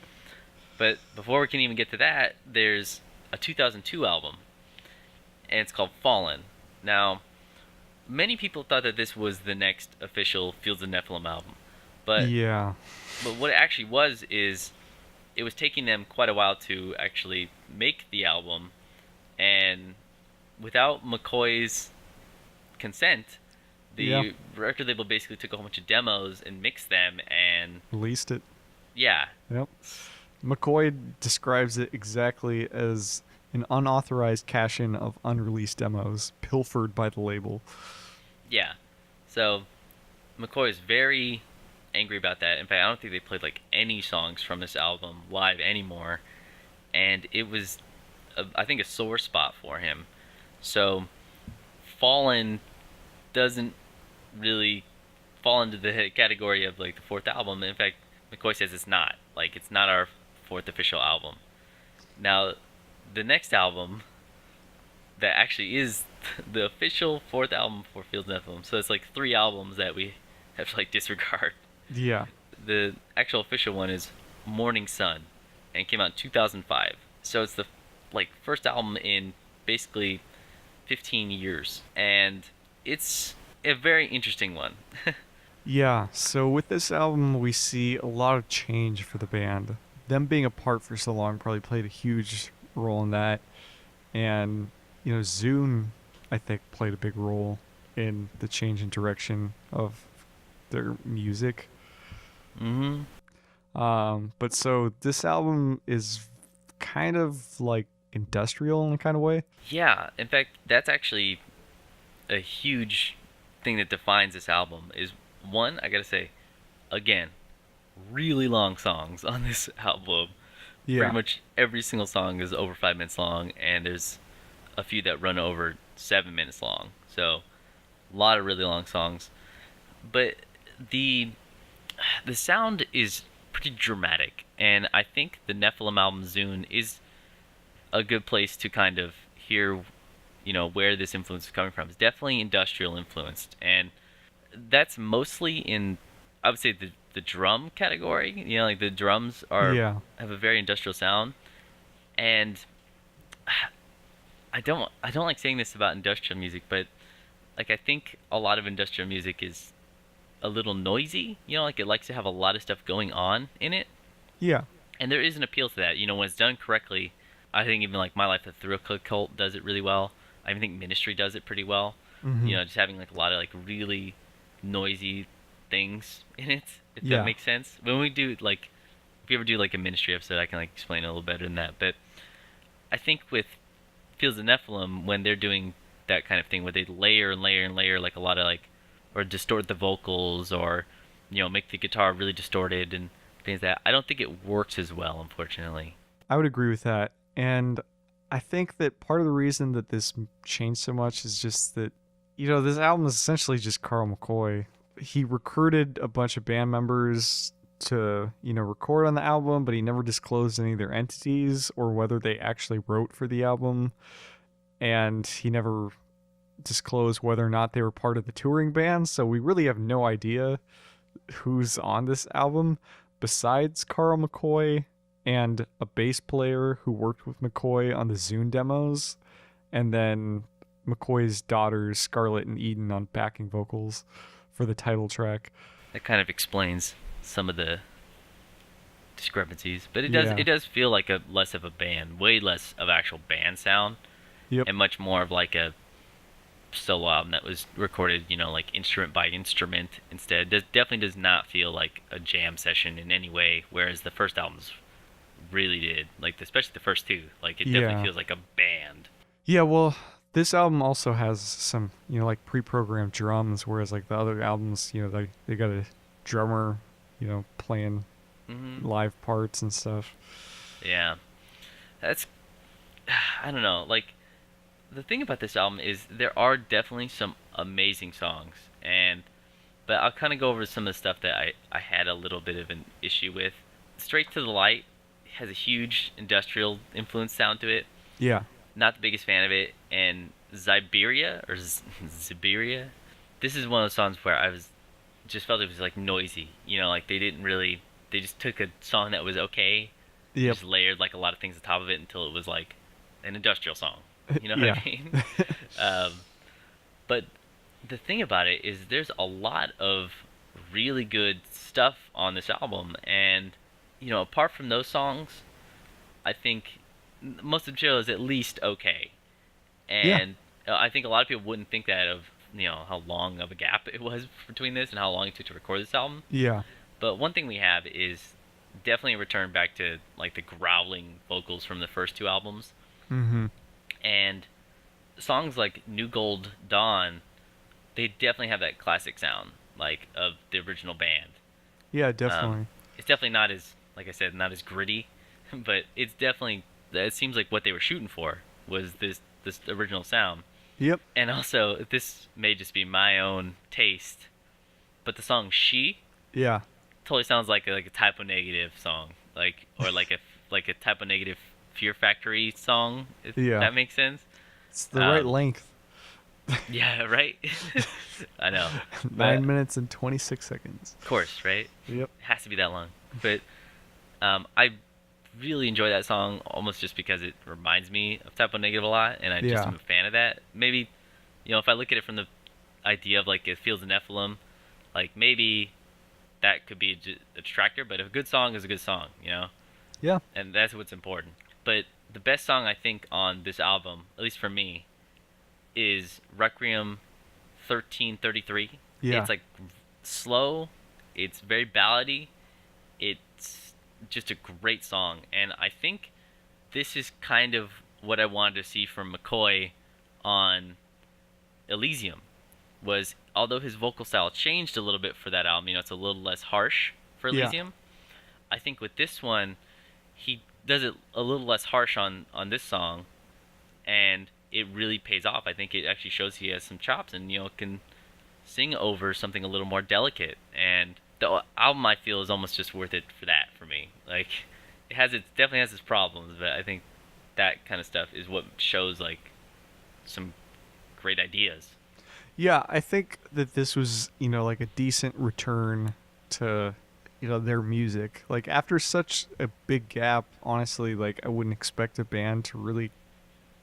but before we can even get to that, there's a 2002 album, and it's called Fallen. Now, many people thought that this was the next official Fields of Nephilim album. But what it actually was is it was taking them quite a while to actually make the album, and without McCoy's consent, the record label basically took a whole bunch of demos and mixed them and released it. Yeah. Yep. McCoy describes it exactly as an unauthorized cache-in of unreleased demos pilfered by the label. Yeah. So McCoy is very angry about that. In fact, I don't think they played like any songs from this album live anymore, and it was I think a sore spot for him. So Fallen doesn't really fall into the category of like the 4th album. In fact, McCoy says it's not our 4th official album. Now the next album that actually is the official 4th album for Fields of Nephilim, so it's like 3 albums that we have to like disregard. Yeah. The actual official one is Mourning Sun, and it came out in 2005. So it's the first album in basically 15 years, and it's a very interesting one. Yeah, so with this album we see a lot of change for the band. Them being apart for so long probably played a huge role in that, and Zune, I think, played a big role in the change in direction of their music. But so this album is kind of like industrial in a kind of way. Yeah, in fact, that's actually a huge thing that defines this album. Is one, I gotta say, again, really long songs on this album. Yeah. Pretty much every single song is over 5 minutes long, and there's a few that run over 7 minutes long. So a lot of really long songs. But the sound is pretty dramatic, and I think the Nephilim album Zune is a good place to kind of hear, where this influence is coming from. It's definitely industrial influenced, and that's mostly in, I would say, the drum category. Like the drums have a very industrial sound, and I don't like saying this about industrial music, but like I think a lot of industrial music is a little noisy, like it likes to have a lot of stuff going on in it. Yeah. And there is an appeal to that, when it's done correctly. I think even like My Life the Thrill Cult does it really well. I even think Ministry does it pretty well. Just having like a lot of like really noisy things in it, if that makes sense. When we do like, if you ever do like a Ministry episode, I can like explain it a little better than that. But I think with Fields of Nephilim, when they're doing that kind of thing, where they layer and layer and layer like a lot of like, or distort the vocals, or make the guitar really distorted and things like that, I don't think it works as well, unfortunately. I would agree with that, and I think that part of the reason that this changed so much is just that This album is essentially just Carl McCoy. He recruited a bunch of band members to, record on the album, but he never disclosed any of their entities or whether they actually wrote for the album. And he never disclosed whether or not they were part of the touring band. So we really have no idea who's on this album besides Carl McCoy and a bass player who worked with McCoy on the Zune demos, and then McCoy's daughters Scarlett and Eden on backing vocals for the title track. That kind of explains some of the discrepancies, but it does feel like a less of a band, way less of actual band sound, and much more of like a solo album that was recorded, like instrument by instrument instead. It definitely does not feel like a jam session in any way, whereas the first albums really did, like especially the first two. Like it definitely feels like a band. Yeah, well, this album also has some, like pre-programmed drums, whereas like the other albums, they got a drummer, playing live parts and stuff. Yeah. That's, I don't know, like, the thing about this album is there are definitely some amazing songs, but I'll kind of go over some of the stuff that I had a little bit of an issue with. Straight to the Light has a huge industrial influence sound to it. Yeah. Not the biggest fan of it. And Ziberia, or Ziberia, this is one of those songs where I just felt it was like noisy. Like they just took a song that was okay, just layered like a lot of things on top of it until it was like an industrial song. You know what I mean? But the thing about it is there's a lot of really good stuff on this album, and apart from those songs, I think most of the material is at least okay. And I think a lot of people wouldn't think that of how long of a gap it was between this and how long it took to record this album. Yeah. But one thing we have is definitely a return back to like the growling vocals from the first two albums. Mm-hmm. And songs like New Gold Dawn, they definitely have that classic sound, like, of the original band. Yeah, definitely. It's definitely not as, like I said, not as gritty, but it seems like what they were shooting for was this original sound. Yep. And also, this may just be my own taste, but the song She totally sounds like a Typo Negative song, or like a Typo Negative Fear Factory song, if that makes sense. It's the right length. Yeah, right? I know. 9 minutes and 26 seconds. Of course, right? Yep. It has to be that long. But I really enjoy that song almost just because it reminds me of Typo Negative a lot, and I just am a fan of that. Maybe, if I look at it from the idea of like it feels Nephilim, like maybe that could be a detractor, but a good song is a good song, Yeah. And that's what's important. But the best song I think on this album, at least for me, is Requiem 1333. Yeah. It's like slow, it's very ballady, it's just a great song, and I think this is kind of what I wanted to see from McCoy on Elizium. Was although his vocal style changed a little bit for that album, it's a little less harsh for Elizium. I think with this one, he does it a little less harsh on this song, and it really pays off. I think it actually shows he has some chops and can sing over something a little more delicate. And the album, I feel, is almost just worth it for that for me. Like definitely has its problems, but I think that kind of stuff is what shows like some great ideas. Yeah, I think that this was like a decent return to their music. Like after such a big gap, honestly, like I wouldn't expect a band to really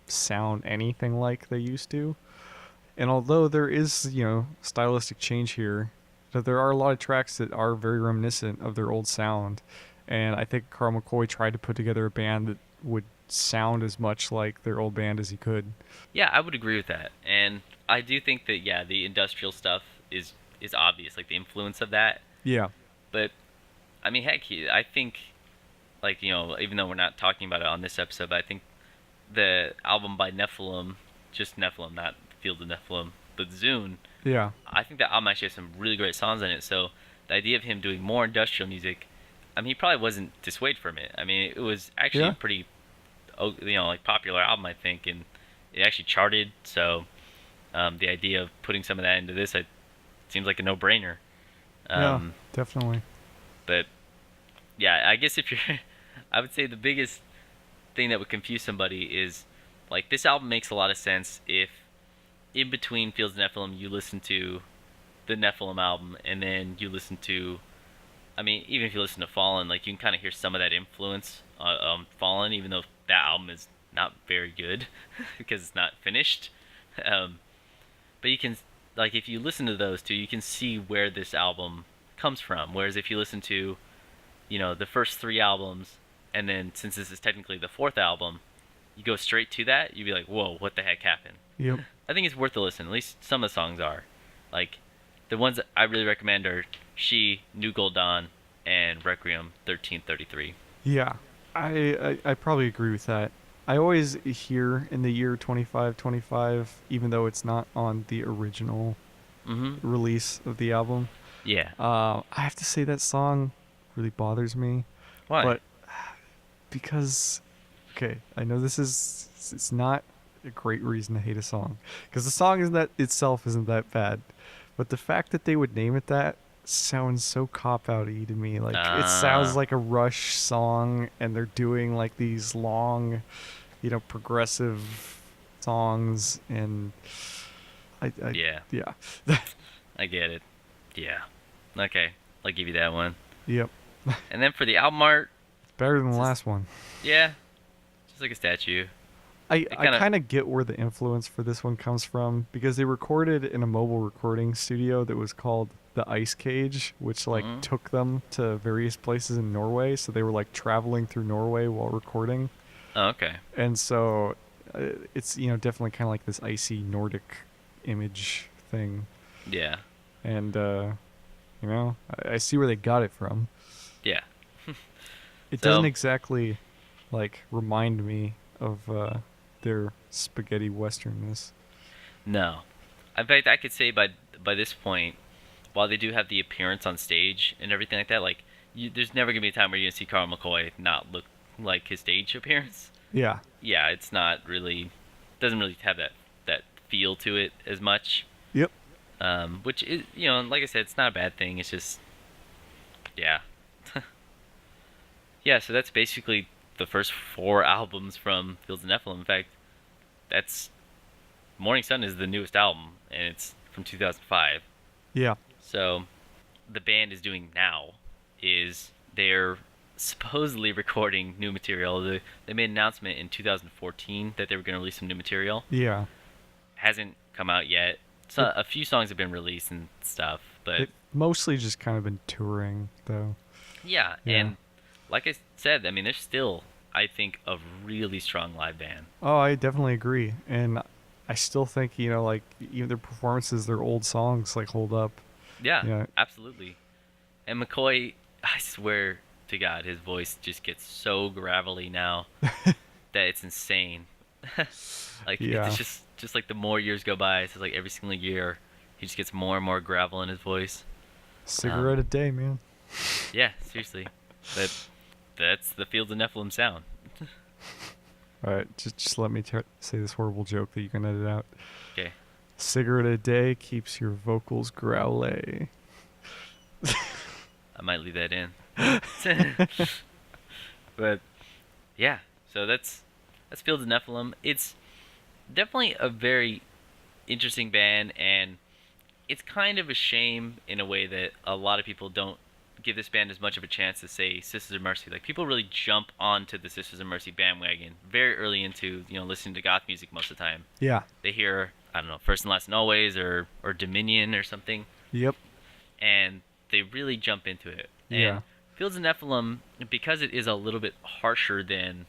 sound anything like they used to. And although there is, stylistic change here, there are a lot of tracks that are very reminiscent of their old sound. And I think Carl McCoy tried to put together a band that would sound as much like their old band as he could. Yeah, I would agree with that. And I do think that, the industrial stuff is obvious, like the influence of that. Yeah. But, I mean, heck, I think, like, even though we're not talking about it on this episode, but I think the album by Nephilim, just Nephilim, not Field of Nephilim, but Zune, I think that album actually has some really great songs in it. So the idea of him doing more industrial music, I mean, he probably wasn't dissuaded from it. I mean, it was actually a pretty, like popular album, I think, and it actually charted. So The idea of putting some of that into this, it seems like a no-brainer. Yeah, definitely. But yeah, I guess if you're, I would say the biggest thing that would confuse somebody is like this album makes a lot of sense if in between Fields of Nephilim you listen to the Nephilim album and then you listen to, I mean, even if you listen to Fallen, like you can kind of hear some of that influence on Fallen, even though that album is not very good because it's not finished. But you can, like, if you listen to those two, you can see where this album comes from. Whereas if you listen to, you know, the first three albums, and then since this is technically the fourth album, you go straight to that, you'd be like, whoa, what the heck happened? Yep. I think it's worth a listen. At least some of the songs are. Like, the ones that I really recommend are She, New Gold Dawn, and Requiem 1333. Yeah, I probably agree with that. I always hear in the year 2525, even though it's not on the original release of the album. Yeah. I have to say that song really bothers me. Why? But because, okay, I know it's not a great reason to hate a song, because the song isn't that bad, but the fact that they would name it that sounds so cop-outy to me. Like it sounds like a Rush song, and they're doing like these long, progressive songs, and I yeah. I get it. Yeah. Okay, I'll give you that one. Yep. And then for the album art, It's better than the last one. yeah, just like a statue. I kind of get where the influence for this one comes from, because they recorded in a mobile recording studio that was called the Ice Cage, which took them to various places in Norway. So they were like traveling through Norway while recording. Oh, okay. And so it's definitely kind of like this icy Nordic image thing. Yeah. And I see where they got it from. Yeah. It doesn't exactly remind me of their spaghetti westernness. No. In fact, I could say by this point, while they do have the appearance on stage and everything like that, there's never going to be a time where you're going to see Carl McCoy not look like his stage appearance. Yeah. Yeah, it's not really, doesn't really have that feel to it as much. Yep. Which is, like I said, it's not a bad thing. It's just, yeah. Yeah, so that's basically the first 4 albums from Fields of Nephilim. In fact, Mourning Sun is the newest album, and it's from 2005. Yeah. So, the band is doing now is they're supposedly recording new material. They made an announcement in 2014 that they were going to release some new material. Yeah. Hasn't come out yet. So a few songs have been released and stuff, but it mostly just kind of been touring, though. Yeah, and like I said, I mean, they're still, I think, a really strong live band. Oh, I definitely agree, and I still think even their performances, their old songs hold up. Yeah, absolutely. And McCoy, I swear to God, his voice just gets so gravelly now that it's insane. It's just like the more years go by, it's like every single year he just gets more and more gravel in his voice. Cigarette a day, man. Yeah, seriously. That's the Fields of Nephilim sound. All right, just let me say this horrible joke that you can edit out. Okay. Cigarette a day keeps your vocals growly. I might leave that in. But yeah, so that's Fields of Nephilim. It's definitely a very interesting band, and it's kind of a shame in a way that a lot of people don't give this band as much of a chance as, say, Sisters of Mercy. Like, people really jump onto the Sisters of Mercy bandwagon very early into, listening to goth music most of the time. Yeah. They hear, I don't know, First and Last and Always or Dominion or something. Yep. And they really jump into it. Yeah. And Fields of Nephilim, because it is a little bit harsher than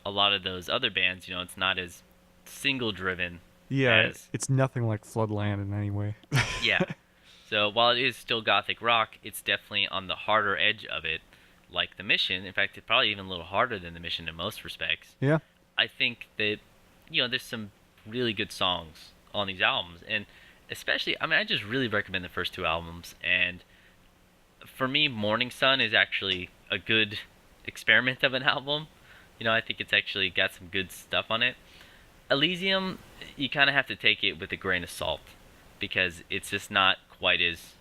a lot of those other bands, it's not as single-driven. Yeah, it's nothing like Floodland in any way. Yeah. So while it is still gothic rock, it's definitely on the harder edge of it, like The Mission. In fact, it's probably even a little harder than The Mission in most respects. Yeah. I think that, there's some really good songs on these albums. And especially, I just really recommend the first 2 albums. And for me, Mourning Sun is actually a good experiment of an album. I think it's actually got some good stuff on it. Elizium, you kind of have to take it with a grain of salt because it's just not quite as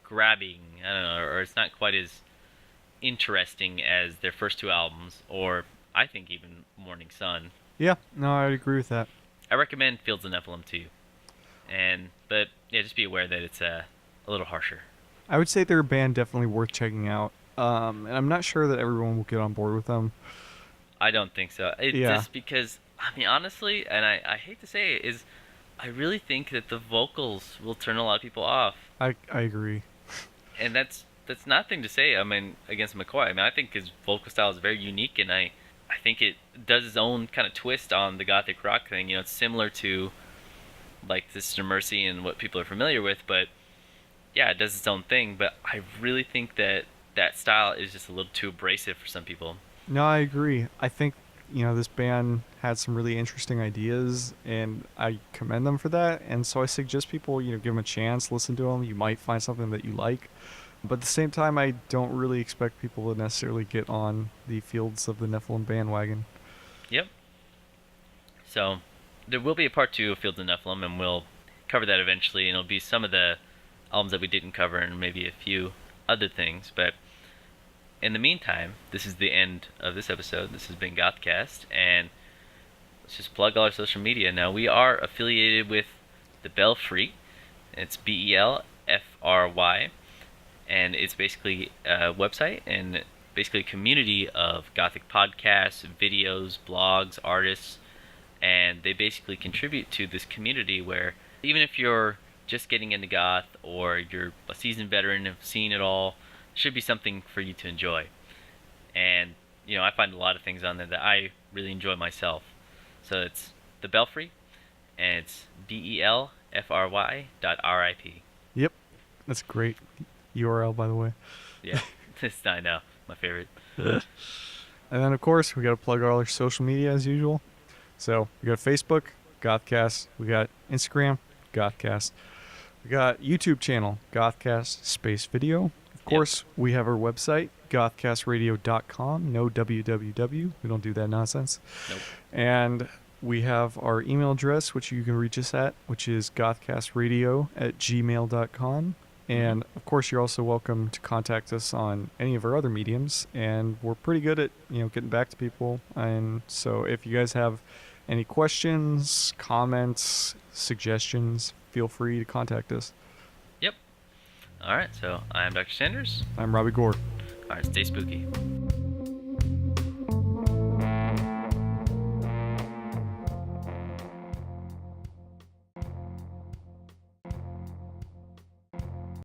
grabbing, I don't know, or it's not quite as interesting as their first two albums, or I think even Mourning Sun. Yeah, no, I would agree with that. I recommend Fields of Nephilim to you. But yeah, just be aware that it's a little harsher. I would say they're a band definitely worth checking out. And I'm not sure that everyone will get on board with them. I don't think so. Just because, I mean, honestly, and I hate to say it, is I really think that the vocals will turn a lot of people off. I agree. And that's nothing to say, I mean, against McCoy. I mean, I think his vocal style is very unique, and I think it does its own kind of twist on the gothic rock thing. You know, it's similar to, like, Sister Mercy and what people are familiar with, but yeah, it does its own thing. But I really think that style is just a little too abrasive for some people. No, I agree. I think, this band had some really interesting ideas, and I commend them for that. And so I suggest people, give them a chance, listen to them. You might find something that you like. But at the same time, I don't really expect people to necessarily get on the Fields of the Nephilim bandwagon. Yep. So there will be a part 2 of Fields of Nephilim, and we'll cover that eventually. And it'll be some of the albums that we didn't cover and maybe a few other things. But in the meantime, this is the end of this episode. This has been GothCast, and let's just plug all our social media. Now, we are affiliated with the Belfry. It's BELFRY, and it's basically a website and basically a community of Gothic podcasts, videos, blogs, artists, and they basically contribute to this community where even if you're just getting into goth or you're a seasoned veteran and have seen it all, should be something for you to enjoy. And I find a lot of things on there that I really enjoy myself. So it's the Belfry, and it's BELFRY.RIP. Yep, that's great URL, by the way. Yeah, I know, my favorite. And then, of course, we got to plug all our social media as usual. So we got Facebook, GothCast. We got Instagram, GothCast. We got YouTube channel, GothCast Space Video. Of course, we have our website, gothcastradio.com. No www. We don't do that nonsense. Nope. And we have our email address, which you can reach us at, which is gothcastradio@gmail.com. And, of course, you're also welcome to contact us on any of our other mediums. And we're pretty good at, getting back to people. And so if you guys have any questions, comments, suggestions, feel free to contact us. Yep. All right, so I'm Dr. Sanders. I'm Robbie Gore. All right, stay spooky.